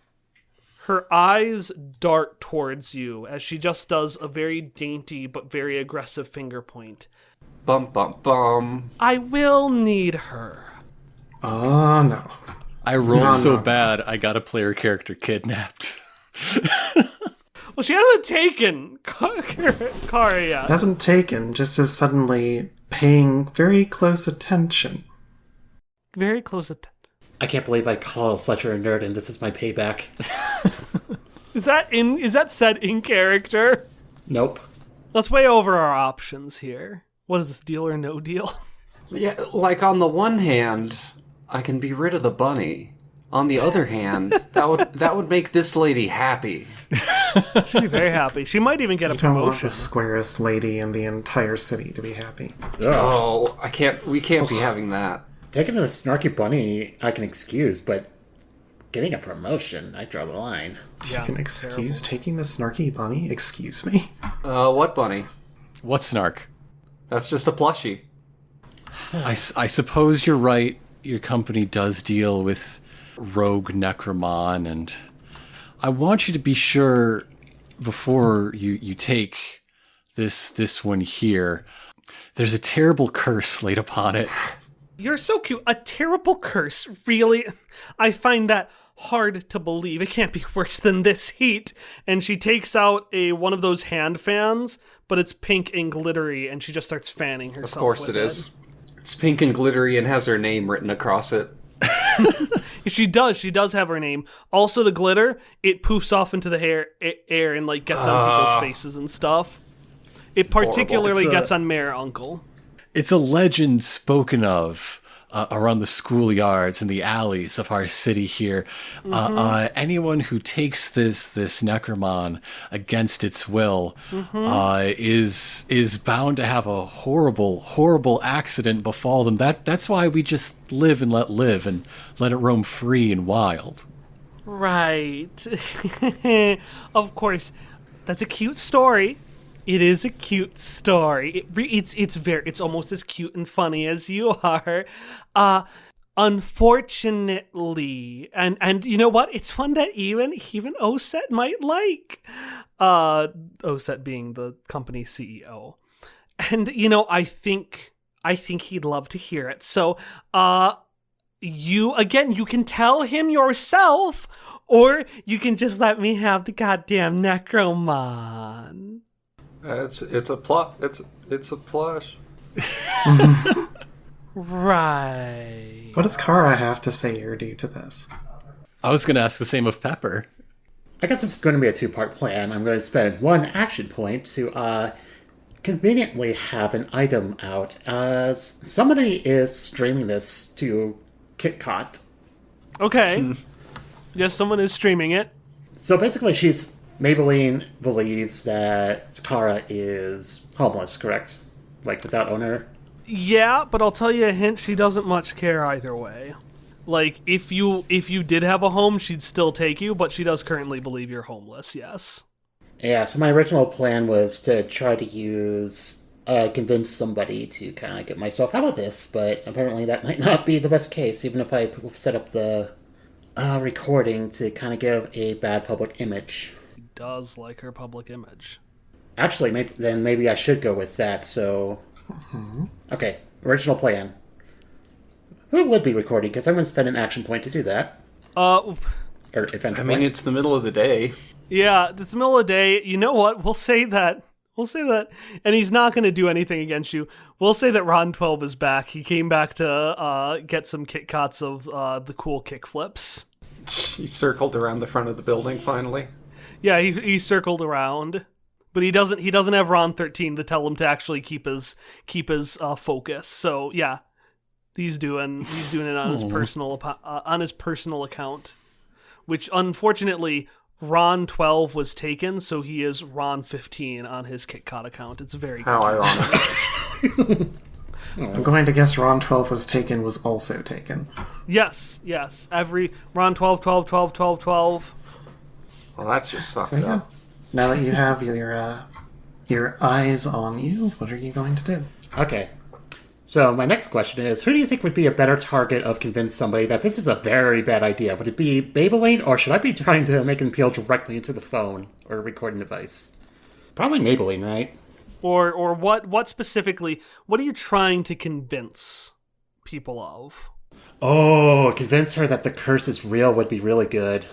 S1: her eyes dart towards you as she just does a very dainty but very aggressive finger point.
S3: Bum, bum, bum.
S1: I will need her.
S4: Oh, no.
S2: I rolled so
S4: no.
S2: bad, I got a player character kidnapped.
S1: Well, she hasn't taken Kara yet.
S4: Hasn't taken, just is suddenly paying very close attention.
S1: Very close attention.
S5: I can't believe I call Fletcher a nerd and this is my payback.
S1: Is that said in character?
S5: Nope.
S1: Let's weigh over our options here. What is this, deal or no deal?
S3: Yeah, like on the one hand, I can be rid of the bunny. On the other hand, that would make this lady happy.
S1: She'd be very happy. She might even get a
S4: You don't want
S1: promotion.
S4: the squarest lady in the entire city to be happy.
S3: Oh, we can't be having that.
S5: Taking a snarky bunny, I can excuse, but getting a promotion, I draw the line.
S1: Yeah,
S4: You can excuse taking the snarky bunny? Excuse me?
S3: What bunny?
S2: What snark?
S3: That's just a plushie.
S2: I suppose you're right. Your company does deal with rogue Necromon, and I want you to be sure before you take this one here. There's a terrible curse laid upon it.
S1: You're so cute. A terrible curse, really? I find that hard to believe. It can't be worse than this heat. And she takes out one of those hand fans, but it's pink and glittery, and she just starts fanning herself.
S3: Of course
S1: with
S3: it is. It's pink and glittery and has her name written across it.
S1: She does have her name. Also, the glitter, it poofs off into the air and like gets on people's faces and stuff. It particularly gets on Mayor Uncle.
S2: It's a legend spoken of around the schoolyards and the alleys of our city here. Anyone who takes this Necromon against its will is bound to have a horrible accident befall them. That's why we just live and let it roam free and wild.
S1: Right. Of course. That's a cute story. It is a cute story. It's almost as cute and funny as you are. Unfortunately, and you know what? It's one that even Oset might like. Oset being the company CEO. And I think he'd love to hear it. So, you can tell him yourself, or you can just let me have the goddamn Necromon.
S3: It's a plot. It's a plush.
S1: Right.
S4: What does Kara have to say or do to this?
S2: I was going to ask the same of Pepper.
S5: I guess this is going to be a two-part plan. I'm going to spend one action point to conveniently have an item out. Somebody is streaming this to KitKat.
S1: Okay. Yes, someone is streaming it.
S5: So basically, Maybelline believes that Kara is homeless, correct? Like, without owner?
S1: Yeah, but I'll tell you a hint, she doesn't much care either way. Like, if you did have a home, she'd still take you, but she does currently believe you're homeless, yes.
S5: Yeah, so my original plan was to try to convince somebody to kind of get myself out of this, but apparently that might not be the best case, even if I set up the recording to kind of give a bad public image.
S1: She does like her public image.
S5: Actually, maybe I should go with that, so... Okay, original plan. Who would be recording? Because I'm going to spend an action point to do that. Or adventure
S3: I mean,
S5: point.
S3: it's the middle of the day.
S1: Yeah, it's the middle of the day. You know what? We'll say that. And he's not going to do anything against you. We'll say that Ron 12 is back. He came back to get some KitKats of the cool kickflips.
S3: He circled around the front of the building finally.
S1: Yeah, he circled around. But he doesn't have Ron 13 to tell him to actually keep his focus. So yeah, he's doing it on his personal account, which unfortunately Ron 12 was taken, so he is Ron 15 on his KitKat account. It's very
S3: How ironic.
S4: I'm going to guess Ron 12 was also taken.
S1: Yes. Every Ron 12, 12, 12, 12, 12.
S3: Well, that's just fucked
S4: So yeah,
S3: up.
S4: now that you have your eyes on you, what are you going to do?
S5: Okay. So my next question is, who do you think would be a better target of convince somebody that this is a very bad idea? Would it be Maybelline, or should I be trying to make an appeal directly into the phone or a recording device? Probably Maybelline, right?
S1: Or what specifically, what are you trying to convince people of?
S5: Oh, convince her that the curse is real would be really good.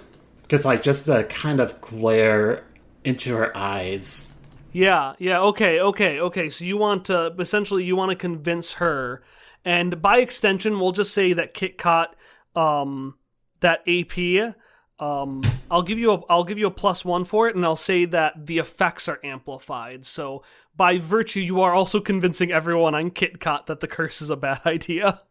S5: Because, like, just the kind of glare into her eyes.
S1: Yeah, okay. So you want to convince her, and by extension, we'll just say that KitKat, that AP, I'll give you a +1 for it, and I'll say that the effects are amplified. So by virtue, you are also convincing everyone on KitKat that the curse is a bad idea,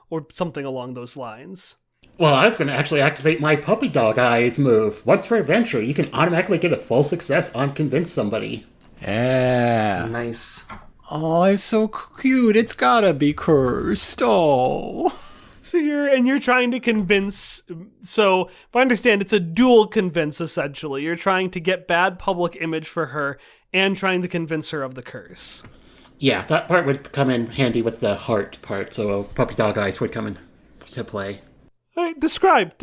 S1: or something along those lines.
S5: Well, I was going to actually activate my puppy dog eyes move. Once per adventure, you can automatically get a full success on convince somebody.
S2: Yeah.
S4: Nice.
S2: Oh, it's so cute. It's gotta be cursed. Oh.
S1: So you're trying to convince. So if I understand, it's a dual convince essentially. You're trying to get bad public image for her and trying to convince her of the curse.
S5: Yeah, that part would come in handy with the heart part, so puppy dog eyes would come into play.
S1: All right, describe.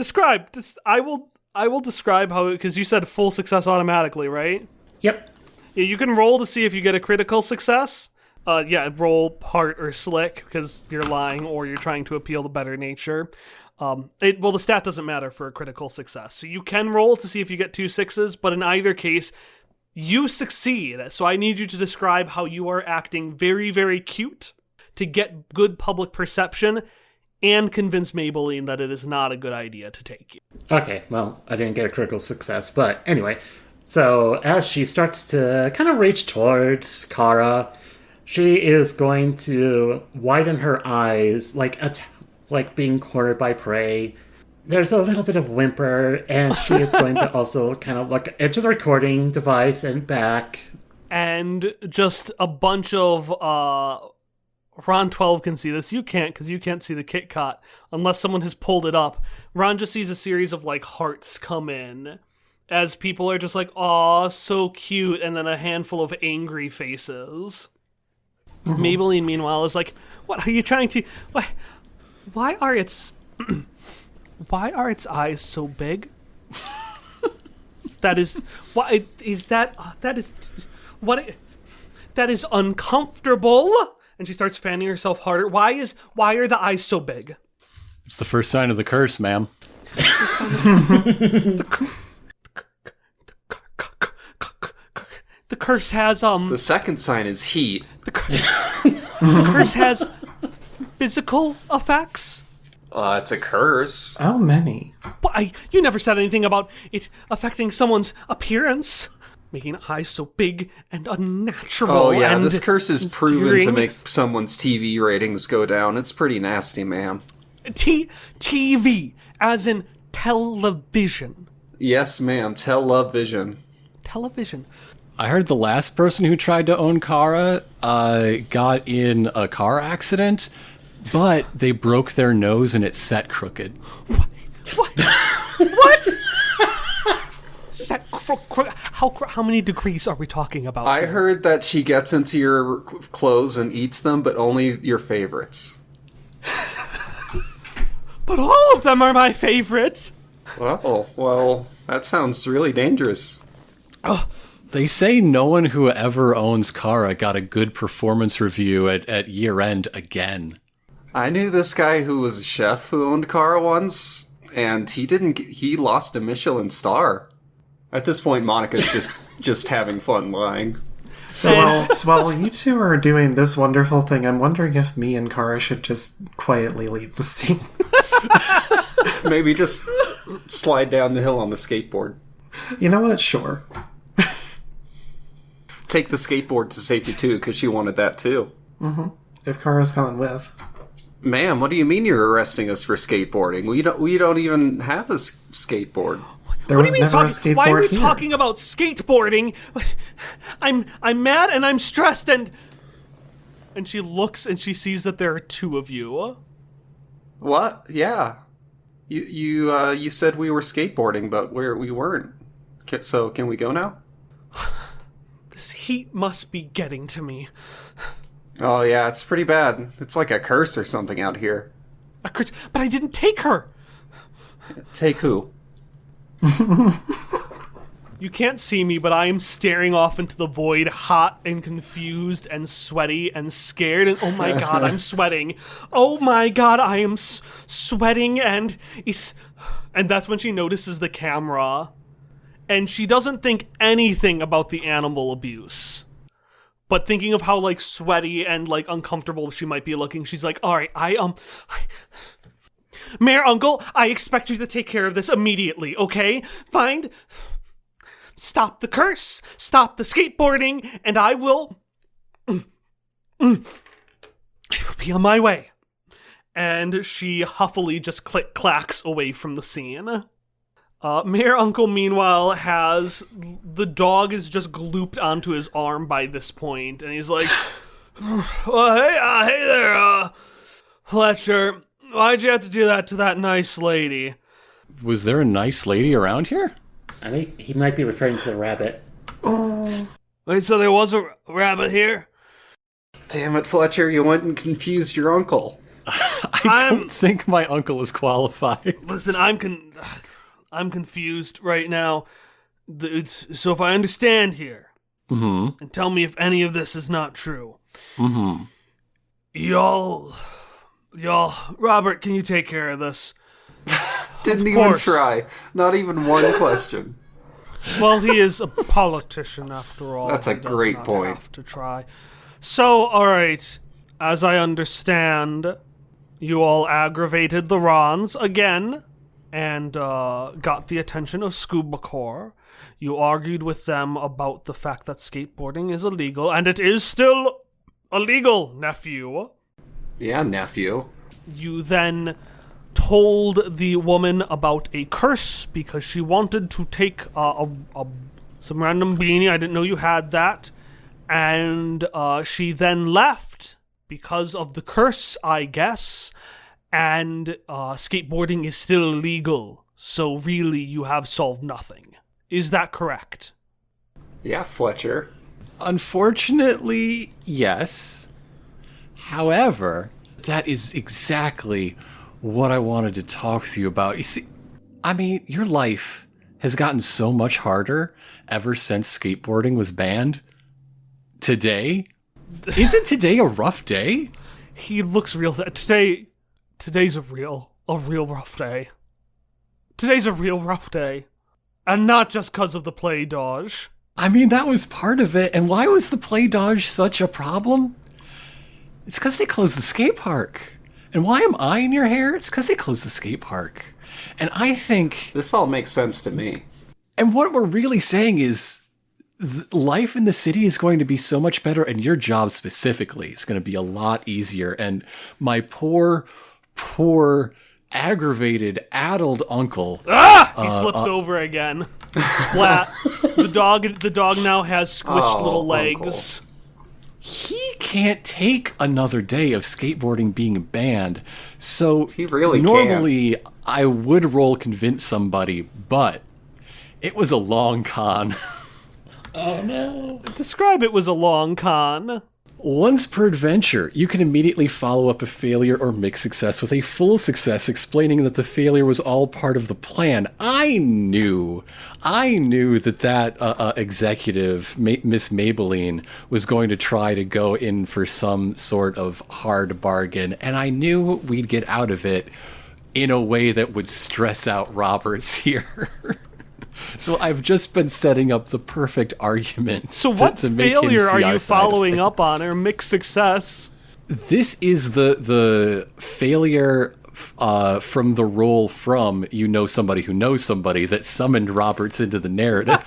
S1: I will describe how, because you said full success automatically, right?
S5: Yep.
S1: Yeah, you can roll to see if you get a critical success. Roll heart or slick because you're lying or you're trying to appeal to better nature. The stat doesn't matter for a critical success. So you can roll to see if you get 2 6s, but in either case, you succeed. So I need you to describe how you are acting very, very cute to get good public perception and convince Maybelline that it is not a good idea to take you.
S5: Okay, well, I didn't get a critical success, but anyway. So as she starts to kind of reach towards Kara, she is going to widen her eyes like being cornered by prey. There's a little bit of whimper, and she is going to also kind of look into the recording device and back.
S1: And just a bunch of Ron 12 can see this. You can't, because you can't see the KitKat unless someone has pulled it up. Ron just sees a series of like hearts come in as people are just like, "Aw, so cute," and then a handful of angry faces. Mm-hmm. Maybelline, meanwhile, is like, "What are you trying to? Why are its why are its eyes so big? That is uncomfortable." And she starts fanning herself harder. Why are the eyes so big?
S2: It's the first sign of the curse, ma'am.
S1: The curse has
S3: The second sign is heat.
S1: The curse has physical effects.
S3: It's a curse.
S4: How many?
S1: But you never said anything about it affecting someone's appearance, making eyes so big and unnatural.
S3: Oh yeah,
S1: and
S3: this curse is proven
S1: endearing.
S3: to make someone's TV ratings go down. It's pretty nasty, ma'am.
S1: TV, as in television.
S3: Yes, ma'am. Television.
S1: Television.
S2: I heard the last person who tried to own Kara got in a car accident, but they broke their nose and it set crooked.
S1: What? What? How many degrees are we talking about?
S3: I heard that she gets into your clothes and eats them, but only your favorites.
S1: But all of them are my favorites.
S3: Well, that sounds really dangerous.
S2: They say no one who ever owns Kara got a good performance review at year end again.
S3: I knew this guy who was a chef who owned Kara once, and he lost a Michelin star. At this point, Monica's just having fun lying.
S4: So while you two are doing this wonderful thing, I'm wondering if me and Kara should just quietly leave the scene.
S3: Maybe just slide down the hill on the skateboard.
S4: You know what? Sure.
S3: Take the skateboard to safety too, because she wanted that too.
S4: Mm-hmm. If Kara's coming with.
S3: Ma'am, what do you mean you're arresting us for skateboarding? We don't even have a skateboard.
S4: There was never a skateboard
S1: Why are we
S4: here.
S1: talking about skateboarding? I'm mad and I'm stressed and she looks and she sees that there are two of you.
S3: What? Yeah. You said we were skateboarding, but we weren't. So can we go now?
S1: This heat must be getting to me.
S3: Oh yeah, it's pretty bad. It's like a curse or something out here.
S1: A curse, but I didn't take her.
S3: Take who?
S1: You can't see me, but I am staring off into the void, hot and confused and sweaty and scared. And oh my god, I'm sweating. Oh my god, I am sweating. And that's when she notices the camera. And she doesn't think anything about the animal abuse. But thinking of how, like, sweaty and, like, uncomfortable she might be looking, she's like, alright, Mayor Uncle, I expect you to take care of this immediately, okay? Stop the curse, stop the skateboarding, and I will be on my way. And she huffily just click-clacks away from the scene. Mayor Uncle, meanwhile, the dog is just glooped onto his arm by this point, and he's like, hey there, Fletcher, why'd you have to do that to that nice lady?
S2: Was there a nice lady around here?
S5: I think he might be referring to the rabbit.
S1: Wait, so there was a rabbit here?
S3: Damn it, Fletcher, you went and confused your uncle.
S2: I don't think my uncle is qualified.
S1: Listen, I'm confused right now. So if I understand here, and tell me if any of this is not true. Y'all, Robert, can you take care of this?
S3: Didn't even try. Not even one question.
S1: Well, he is a politician after all.
S3: That's a great point.
S1: Have to try. So, all right. As I understand, you all aggravated the Rons again, and got the attention of Scuba Corps. You argued with them about the fact that skateboarding is illegal, and it is still illegal, nephew.
S3: Yeah, nephew.
S1: You then told the woman about a curse because she wanted to take some random beanie. I didn't know you had that. And she then left because of the curse, I guess. And skateboarding is still illegal. So really, you have solved nothing. Is that correct?
S3: Yeah, Fletcher.
S2: Unfortunately, yes. However, that is exactly what I wanted to talk to you about. You see, I mean, your life has gotten so much harder ever since skateboarding was banned. Today? Isn't today a rough day?
S1: He looks real sad. Today's a real rough day. Today's a real rough day. And not just because of the play dodge.
S2: I mean, that was part of it. And why was the play dodge such a problem? It's because they closed the skate park. And why am I in your hair? It's because they closed the skate park. And I think...
S3: This all makes sense to me.
S2: And what we're really saying is life in the city is going to be so much better, and your job specifically is going to be a lot easier. And my poor, aggravated, addled uncle...
S1: He slips over again. Splat. The dog now has squished little legs.
S3: Uncle.
S2: He can't take another day of skateboarding being banned. So
S3: He really
S2: normally I would roll convince somebody, but it was a long con.
S5: Oh no.
S1: Describe it was a long con.
S2: Once per adventure, you can immediately follow up a failure or mixed success with a full success, explaining that the failure was all part of the plan. I knew that executive, Miss Maybelline, was going to try to go in for some sort of hard bargain, and I knew we'd get out of it in a way that would stress out Roberts here. So I've just been setting up the perfect argument.
S1: So what
S2: to make him
S1: failure
S2: see
S1: are
S2: our
S1: you
S2: side of
S1: following up
S2: things.
S1: on, or mixed success?
S2: This is the failure from the role from You Know Somebody Who Knows Somebody that summoned Roberts into the narrative.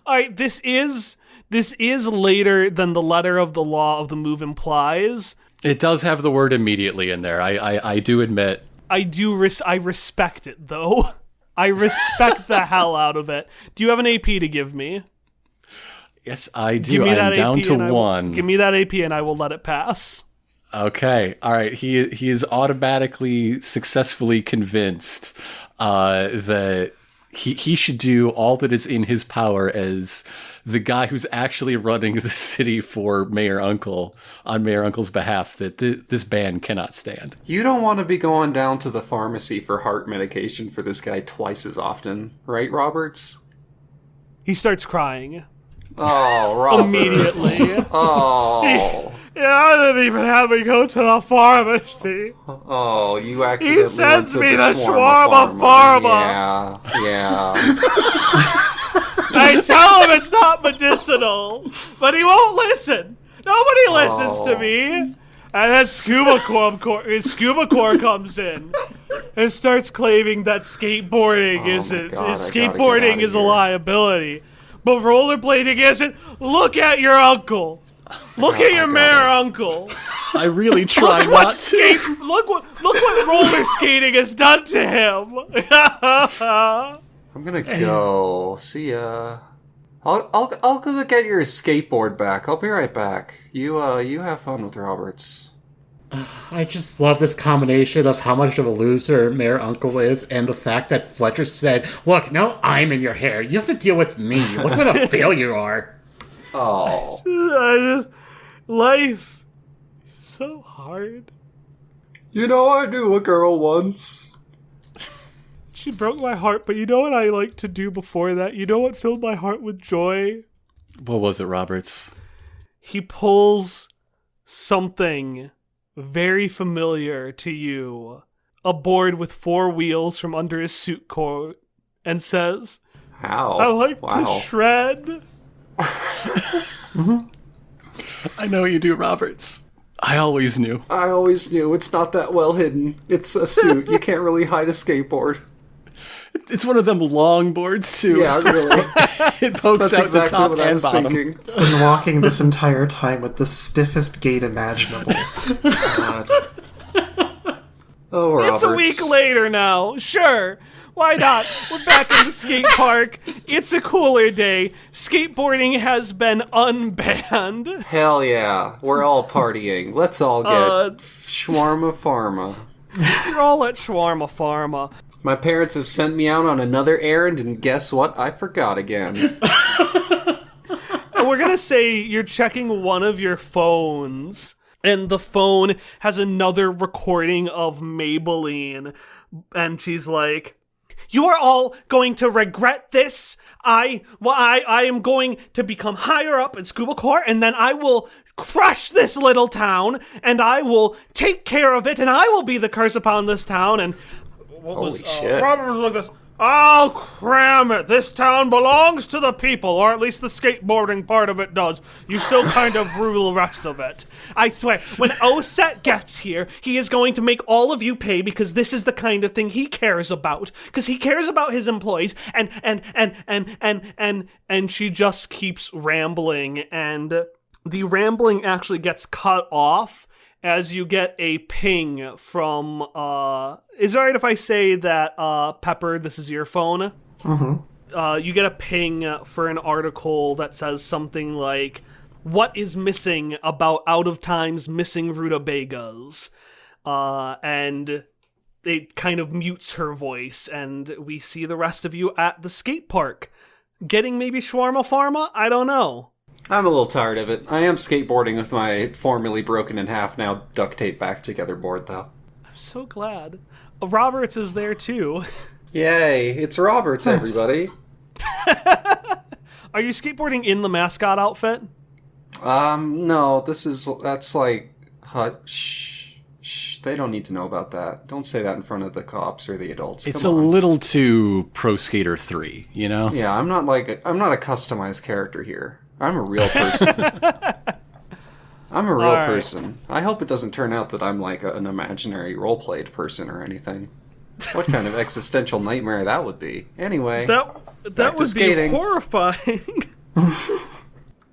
S1: All right, this is later than the letter of the law of the move implies.
S2: It does have the word immediately in there. I do admit.
S1: I respect it though. I respect the hell out of it. Do you have an AP to give me?
S2: Yes, I do.
S1: Give me that
S2: I'm down
S1: AP
S2: to
S1: and
S2: one.
S1: Give me that AP and I will let it pass.
S2: Okay. All right. He is automatically successfully convinced that he should do all that is in his power as the guy who's actually running the city for Mayor Uncle on Mayor Uncle's behalf that this ban cannot stand.
S3: You don't want to be going down to the pharmacy for heart medication for this guy twice as often, right, Roberts?
S1: He starts crying.
S3: Oh, Roberts.
S1: Immediately.
S3: Oh.
S1: Yeah, I didn't even have me go to the pharmacy.
S3: Oh, you accidentally
S1: He sends
S3: went to
S1: me
S3: the
S1: to
S3: shawarma
S1: Shawarma
S3: Pharma. Yeah.
S1: I tell him it's not medicinal, but he won't listen. Nobody listens to me. And then Scuba Core comes in and starts claiming that skateboarding skateboarding is a liability. But rollerblading isn't. Look at your uncle. Look at your mayor uncle.
S2: I really try not to.
S1: Look what roller skating has done to him.
S3: I'm gonna go. See ya. I'll go get your skateboard back. I'll be right back. You have fun with Roberts.
S5: I just love this combination of how much of a loser Mayor Uncle is and the fact that Fletcher said, look, now I'm in your hair. You have to deal with me. Look what a fail you are.
S3: Oh.
S1: Life is so hard.
S3: You know, I knew a girl once.
S1: She broke my heart, but you know what I like to do before that? You know what filled my heart with joy?
S2: What was it, Roberts?
S1: He pulls something very familiar to you, a board with 4 wheels from under his suit coat, and says,
S3: How?
S1: I like to shred.
S2: I know you do, Roberts. I always knew.
S3: I always knew. It's not that well hidden. It's a suit. You can't really hide a skateboard.
S2: It's one of them long boards, too.
S3: Yeah, really.
S2: It pokes
S3: That's
S2: out
S3: exactly
S2: the top
S3: what I
S2: and
S3: was
S2: bottom.
S3: thinking.
S4: Been walking this entire time with the stiffest gait imaginable.
S3: God. Oh, Roberts.
S1: It's a week later now. Sure. Why not? We're back in the skate park. It's a cooler day. Skateboarding has been unbanned.
S3: Hell yeah. We're all partying. Let's all get shawarma pharma.
S1: We're all at Shawarma Pharma.
S3: My parents have sent me out on another errand, and guess what? I forgot again.
S1: And we're going to say you're checking one of your phones, and the phone has another recording of Maybelline. And she's like, you are all going to regret this. I am going to become higher up in Scuba Corps, and then I will crush this little town, and I will take care of it, and I will be the curse upon this town. And
S3: Holy shit.
S1: Robert was like this. I'll cram it. This town belongs to the people, or at least the skateboarding part of it does. You still kind of rule the rest of it. I swear, when Oset gets here, he is going to make all of you pay because this is the kind of thing he cares about. Because he cares about his employees, and she just keeps rambling, and the rambling actually gets cut off as you get a ping from, is it alright if I say that, Pepper, this is your phone?
S4: Mm-hmm.
S1: You get a ping for an article that says something like, what is missing about Out of Time's missing rutabagas? And it kind of mutes her voice, and we see the rest of you at the skate park. Getting maybe Shawarma Pharma? I don't know.
S3: I'm a little tired of it. I am skateboarding with my formerly broken in half, now duct tape back together board, though.
S1: I'm so glad. Roberts is there, too.
S3: Yay, it's Roberts,
S4: Nice.
S3: everybody.
S1: Are you skateboarding in the mascot outfit?
S3: No, that's like, shh, they don't need to know about that. Don't say that in front of the cops or the adults.
S2: It's
S3: Come
S2: a
S3: on.
S2: little too Pro Skater 3, you know?
S3: Yeah, I'm not a customized character here. I'm a real person. I'm a real
S1: All right.
S3: person. I hope it doesn't turn out that I'm like an imaginary role-played person or anything. What kind of existential nightmare that would be. Anyway,
S1: That
S3: back to
S1: would be
S3: skating.
S1: horrifying.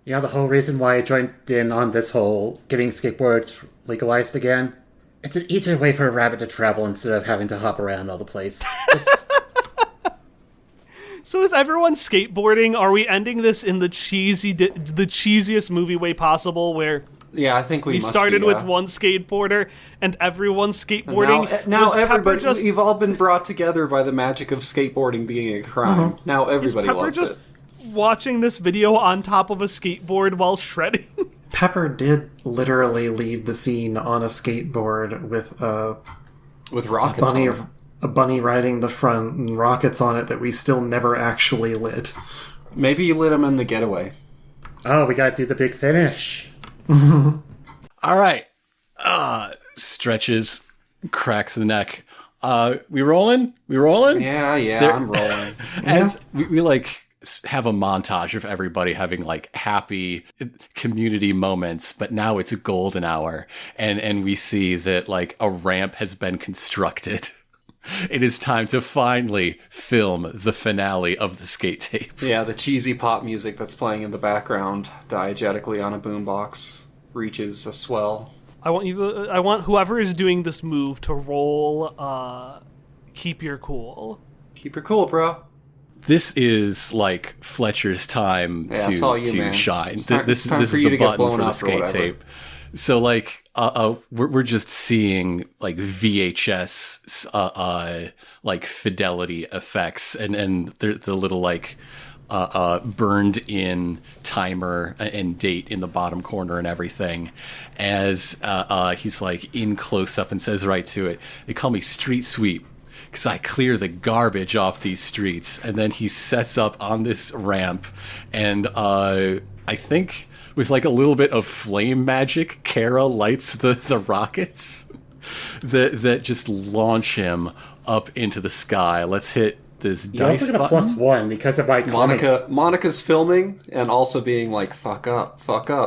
S5: Yeah, the whole reason why I joined in on this whole getting skateboards legalized again, it's an easier way for a rabbit to travel instead of having to hop around all the place.
S1: So is everyone skateboarding? Are we ending this in the cheesiest movie way possible, where
S3: Yeah, I think we must
S1: started
S3: be,
S1: with one skateboarder and everyone's skateboarding?
S3: Now
S1: Was Pepper
S3: everybody,
S1: just,
S3: we've all been brought together by the magic of skateboarding being a crime. Now everybody
S1: Pepper
S3: loves
S1: just
S3: it.
S1: watching this video on top of a skateboard while shredding?
S4: Pepper did literally leave the scene on a skateboard with
S3: With rockets on it.
S4: a bunny riding the front and rockets on it that we still never actually lit.
S3: Maybe you lit them in the getaway.
S5: Oh, we gotta do the big finish.
S2: All right. Stretches, cracks the neck. We rolling? We rolling?
S3: Yeah, I'm rolling.
S2: As we like have a montage of everybody having like happy community moments, but now it's a golden hour, and we see that like a ramp has been constructed. It is time to finally film the finale of the skate tape.
S3: Yeah, the cheesy pop music that's playing in the background diegetically on a boombox reaches a swell.
S1: I want whoever is doing this move to roll Keep Your Cool.
S3: Keep your cool, bro.
S2: This is like Fletcher's time
S3: Yeah, it's all you,
S2: to
S3: man.
S2: shine.
S3: It's time-
S2: This
S3: it's time
S2: is
S3: for you
S2: the
S3: to get
S2: button
S3: blown
S2: for the
S3: up or
S2: skate
S3: whatever.
S2: tape. So like we're just seeing like VHS like fidelity effects and the little like burned in timer and date in the bottom corner and everything, as he's like in close up and says right to it, "They call me Street Sweep because I clear the garbage off these streets." And then he sets up on this ramp, and I think with like a little bit of flame magic, Kara lights the rockets that just launch him up into the sky. Let's hit this
S5: You
S2: dice
S5: also get a
S2: button.
S5: +1 because of my
S3: Monica's filming and also being like, fuck up,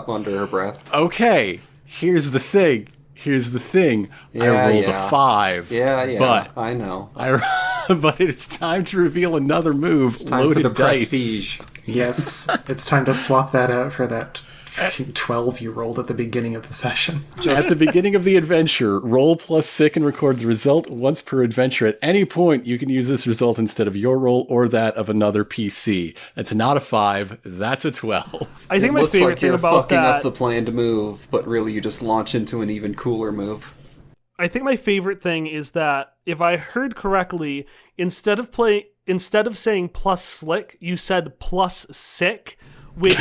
S3: under her breath.
S2: Okay, here's the thing. I rolled a 5.
S3: Yeah,
S2: But
S3: I know.
S2: but it's time to reveal another move.
S3: It's time
S2: Loaded
S3: for the
S2: dice.
S3: prestige.
S4: Yes, it's time to swap that out for that 12 you rolled at the beginning of the session.
S2: At the beginning of the adventure, roll plus sick and record the result once per adventure. At any point, you can use this result instead of your roll or that of another PC. That's not a 5, that's a 12.
S1: I think
S3: It
S1: my
S3: looks
S1: favorite
S3: like
S1: thing
S3: you're
S1: about
S3: fucking
S1: that.
S3: up the planned move, but really you just launch into an even cooler move.
S1: I think my favorite thing is that if I heard correctly, instead of saying plus slick, you said plus sick, which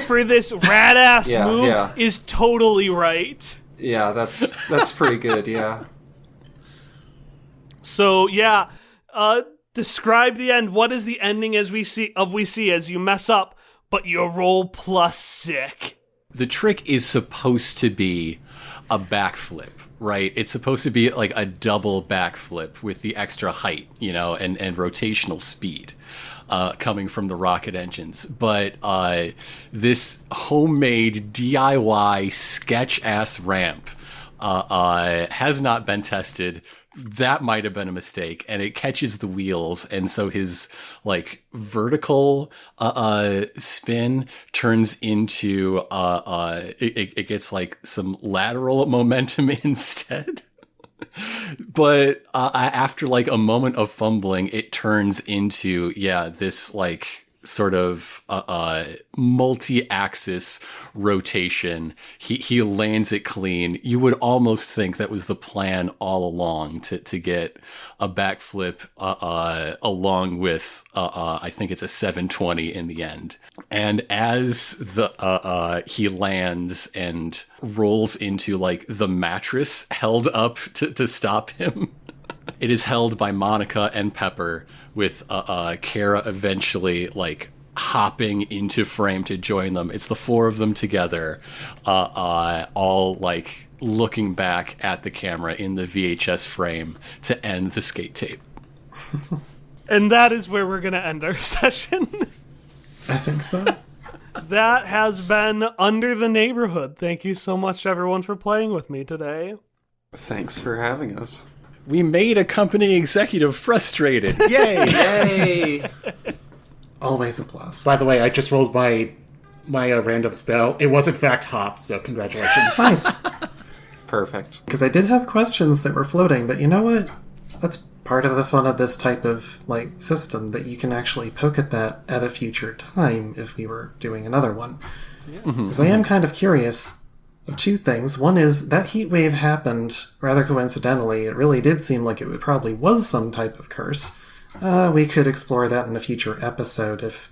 S1: for this rad ass
S3: Yeah,
S1: move
S3: yeah.
S1: is totally right.
S3: Yeah, that's pretty good, yeah.
S1: So yeah, describe the end. What is the ending as we see as you mess up, but you roll plus sick?
S2: The trick is supposed to be a backflip, right? It's supposed to be like a double backflip with the extra height, and rotational speed coming from the rocket engines. But this homemade DIY sketch-ass ramp has not been tested. That might have been a mistake, and it catches the wheels, and so his like vertical spin turns into it gets like some lateral momentum instead. But after like a moment of fumbling, it turns into this like sort of multi-axis rotation. He lands it clean. You would almost think that was the plan all along to get a backflip along with I think it's a 720 in the end. And as he lands and rolls into like the mattress held up to stop him, it is held by Monica and Pepper, with Kara eventually like hopping into frame to join them. It's the four of them together, all like looking back at the camera in the VHS frame to end the skate tape.
S1: And that is where we're going to end our session.
S4: I think so.
S1: That has been Under the Neighborhood. Thank you so much, everyone, for playing with me today.
S3: Thanks for having us.
S2: We made a company executive frustrated. Yay!
S3: Hey!
S4: Always a plus.
S5: By the way, I just rolled my random spell. It was in fact hop, so congratulations.
S4: Nice.
S3: Perfect.
S4: Because I did have questions that were floating, but you know what? Let's part of the fun of this type of system that you can actually poke at that at a future time if we were doing another one. Because I am kind of curious of two things. One is that heat wave happened rather coincidentally. It really did seem like it probably was some type of curse. We could explore that in a future episode if,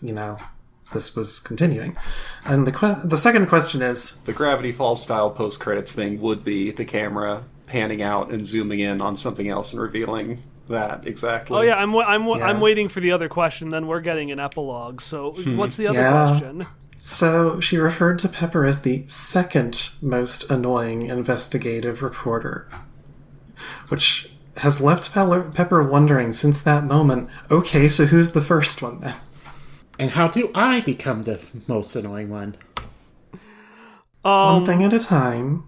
S4: this was continuing. And the second question is...
S3: The Gravity Falls style post-credits thing would be the camera panning out and zooming in on something else and revealing that exactly.
S1: Oh yeah, I'm waiting for the other question, then we're getting an epilogue. So what's the other question?
S4: So she referred to Pepper as the second most annoying investigative reporter, which has left Pepper wondering since that moment, okay, so who's the first one then?
S5: And how do I become the most annoying one?
S4: One thing at a time.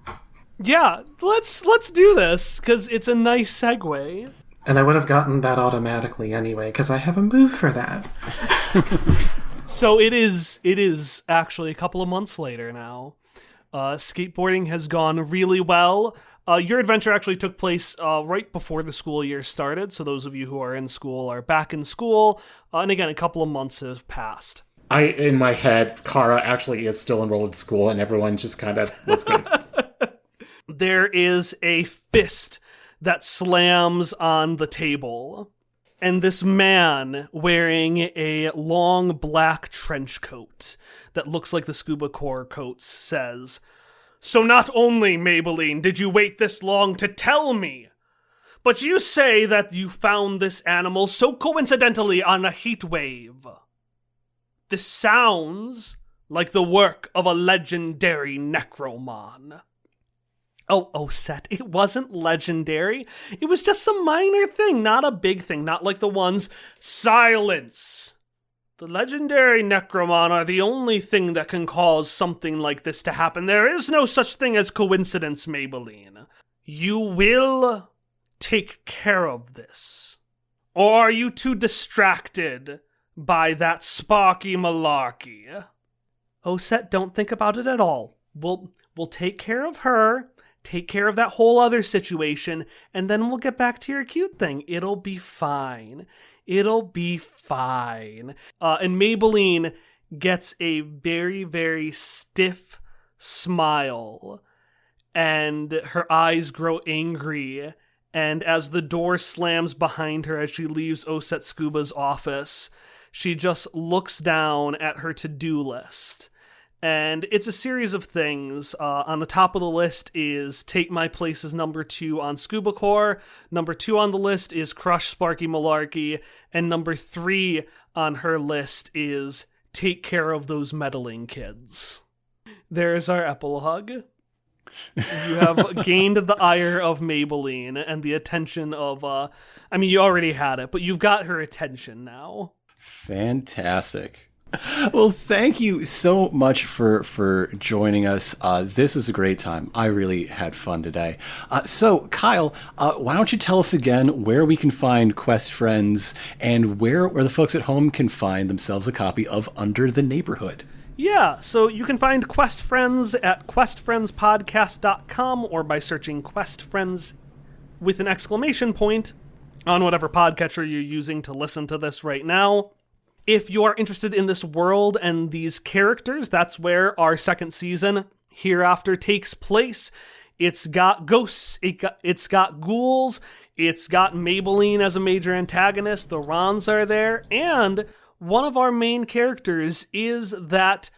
S1: Yeah, let's do this, because it's a nice segue.
S4: And I would have gotten that automatically anyway, because I have a move for that.
S1: So it is actually a couple of months later now. Skateboarding has gone really well. Your adventure actually took place right before the school year started, so those of you who are in school are back in school, and again, a couple of months have passed.
S5: In my head, Kara actually is still enrolled in school, and everyone just kind of was good.
S1: There is a fist that slams on the table, and this man wearing a long black trench coat that looks like the scuba core coats says, "So not only, Maybelline, did you wait this long to tell me, but you say that you found this animal so coincidentally on a heat wave. This sounds like the work of a legendary necroman." Oh, Set, it wasn't legendary. It was just some minor thing, not a big thing, not like the ones, "Silence! The legendary necroman are the only thing that can cause something like this to happen. There is no such thing as coincidence, Maybelline. You will take care of this. Or are you too distracted by that sparky malarkey?" Oh, Set, don't think about it at all. We'll take care of her, take care of that whole other situation, and then we'll get back to your cute thing. It'll be fine. It'll be fine. And Maybelline gets a very, very stiff smile, and her eyes grow angry, and as the door slams behind her as she leaves Osset Scuba's office, she just looks down at her to-do list. And it's a series of things. On the top of the list is take my place as number 2 on Scuba Core. Number 2 on the list is crush Sparky Malarkey. And number 3 on her list is take care of those meddling kids. There's our epilogue. You have gained the ire of Maybelline and the attention of, you already had it, but you've got her attention now.
S2: Fantastic. Well, thank you so much for joining us. This is a great time. I really had fun today. So, Kyle, why don't you tell us again where we can find Quest Friends and where the folks at home can find themselves a copy of Under the Neighborhood?
S1: Yeah, so you can find Quest Friends at questfriendspodcast.com or by searching Quest Friends with an exclamation point on whatever podcatcher you're using to listen to this right now. If you are interested in this world and these characters, that's where our second season, Hereafter, takes place. It's got ghosts, it's got ghouls, it's got Maybelline as a major antagonist, the Rons are there, and one of our main characters is that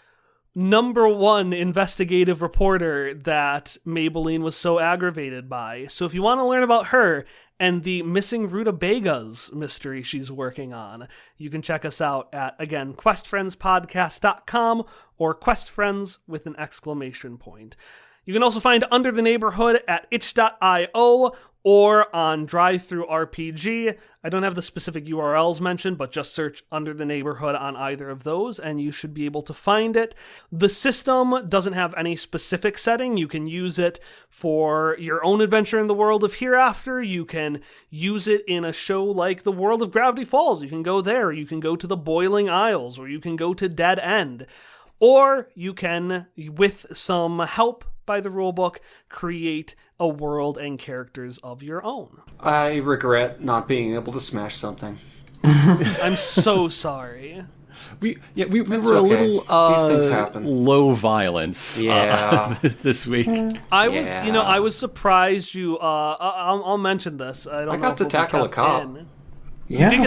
S1: number 1 investigative reporter that Maybelline was so aggravated by. So if you want to learn about her and the missing rutabagas mystery she's working on, you can check us out at, again, questfriendspodcast.com or questfriends with an exclamation point. You can also find Under the Neighborhood at itch.io or on DriveThruRPG. I don't have the specific URLs mentioned, but just search Under the Neighborhood on either of those, and you should be able to find it. The system doesn't have any specific setting. You can use it for your own adventure in the world of Hereafter. You can use it in a show like the world of Gravity Falls. You can go there. You can go to the Boiling Isles, or you can go to Dead End. Or you can, with some help by the rulebook, create a world and characters of your own.
S3: I regret not being able to smash something.
S1: I'm so sorry.
S2: We were
S3: okay.
S2: a little
S3: These things happen.
S2: low violence this week.
S1: I was surprised you. I'll mention this. I don't know.
S3: got to tackle a cop.
S4: Yeah.
S1: You did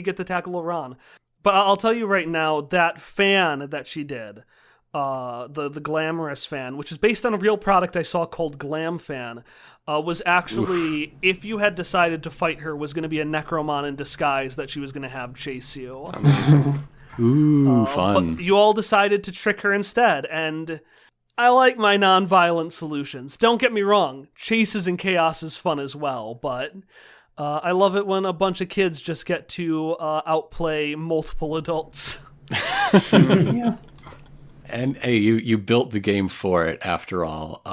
S1: get to tackle a Ron, but I'll tell you right now that fan that she did, the glamorous fan, which is based on a real product I saw called Glam Fan, was actually, if you had decided to fight her, was going to be a Necromon in disguise that she was going to have chase you.
S3: Amazing.
S2: Ooh, fun.
S1: But you all decided to trick her instead, and I like my non-violent solutions. Don't get me wrong, chases and chaos is fun as well, but I love it when a bunch of kids just get to outplay multiple adults.
S4: Yeah.
S2: And hey, you built the game for it after all.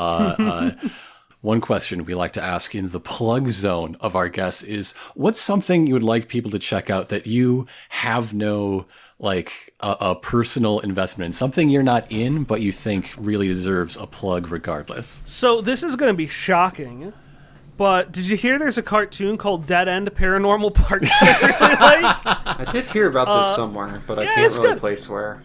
S2: One question we like to ask in the plug zone of our guests is, what's something you would like people to check out that you have no a personal investment in, something you're not in but you think really deserves a plug regardless?
S1: So this is going to be shocking, but did you hear there's a cartoon called Dead End Paranormal Park that I really like?
S3: I did hear about this somewhere, but I
S1: yeah,
S3: can't
S1: it's
S3: really
S1: good.
S3: place where.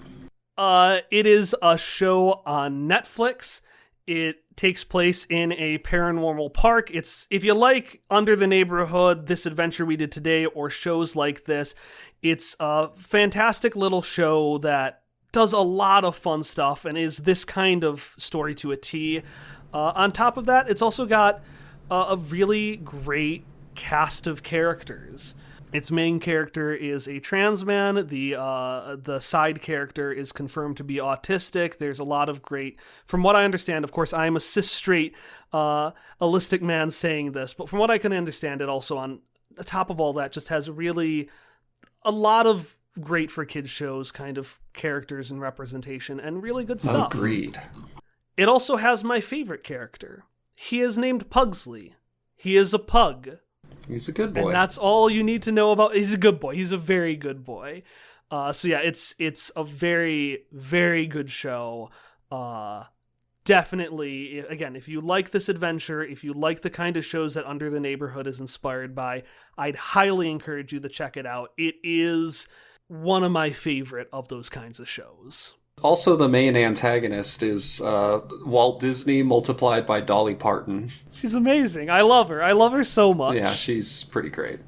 S1: It is a show on Netflix. It takes place in a paranormal park. It's, if you like Under the Neighborhood, This Adventure We Did Today, or shows like this, it's a fantastic little show that does a lot of fun stuff and is this kind of story to a T. On top of that, it's also got a really great cast of characters. Its main character is a trans man. The side character is confirmed to be autistic. There's a lot of great, from what I understand, of course, I am a cis straight allistic man saying this, but from what I can understand, it also on the top of all that just has really a lot of great for kids shows kind of characters and representation and really good stuff.
S3: Agreed.
S1: It also has my favorite character. He is named Pugsley. He is a pug.
S3: He's a good boy.
S1: And that's all you need to know about. He's a good boy. He's a very good boy. So yeah, it's a very, very good show. Definitely, again, if you like this adventure, if you like the kind of shows that Under the Neighborhood is inspired by, I'd highly encourage you to check it out. It is one of my favorite of those kinds of shows.
S3: Also, the main antagonist is Walt Disney multiplied by Dolly Parton.
S1: She's amazing. I love her. I love her so much.
S3: Yeah, she's pretty great.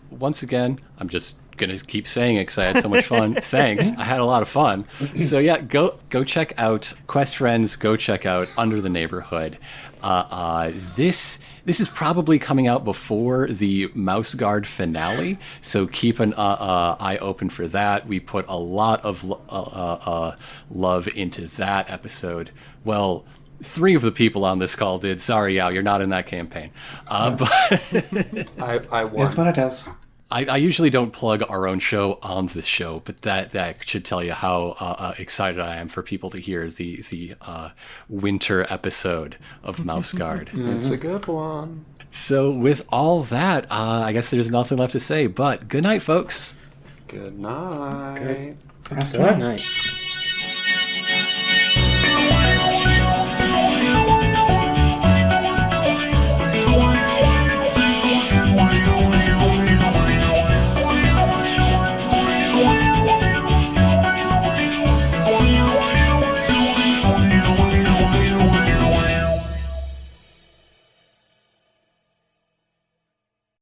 S2: Once again, I'm just going to keep saying it because I had so much fun. Thanks. I had a lot of fun. So yeah, go check out Quest Friends. Go check out Under the Neighborhood. This is probably coming out before the Mouse Guard finale, so keep an eye open for that. We put a lot of love into that episode. Well, 3 of the people on this call did. Sorry, Yao, you're not in that campaign. But
S3: I won.
S4: It's what it is.
S2: I usually don't plug our own show on this show, but that should tell you how excited I am for people to hear the winter episode of Mouse Guard.
S3: It's a good one.
S2: So with all that, I guess there's nothing left to say, but good night, folks.
S3: Good night.
S4: Rest
S5: Good
S4: well.
S5: night.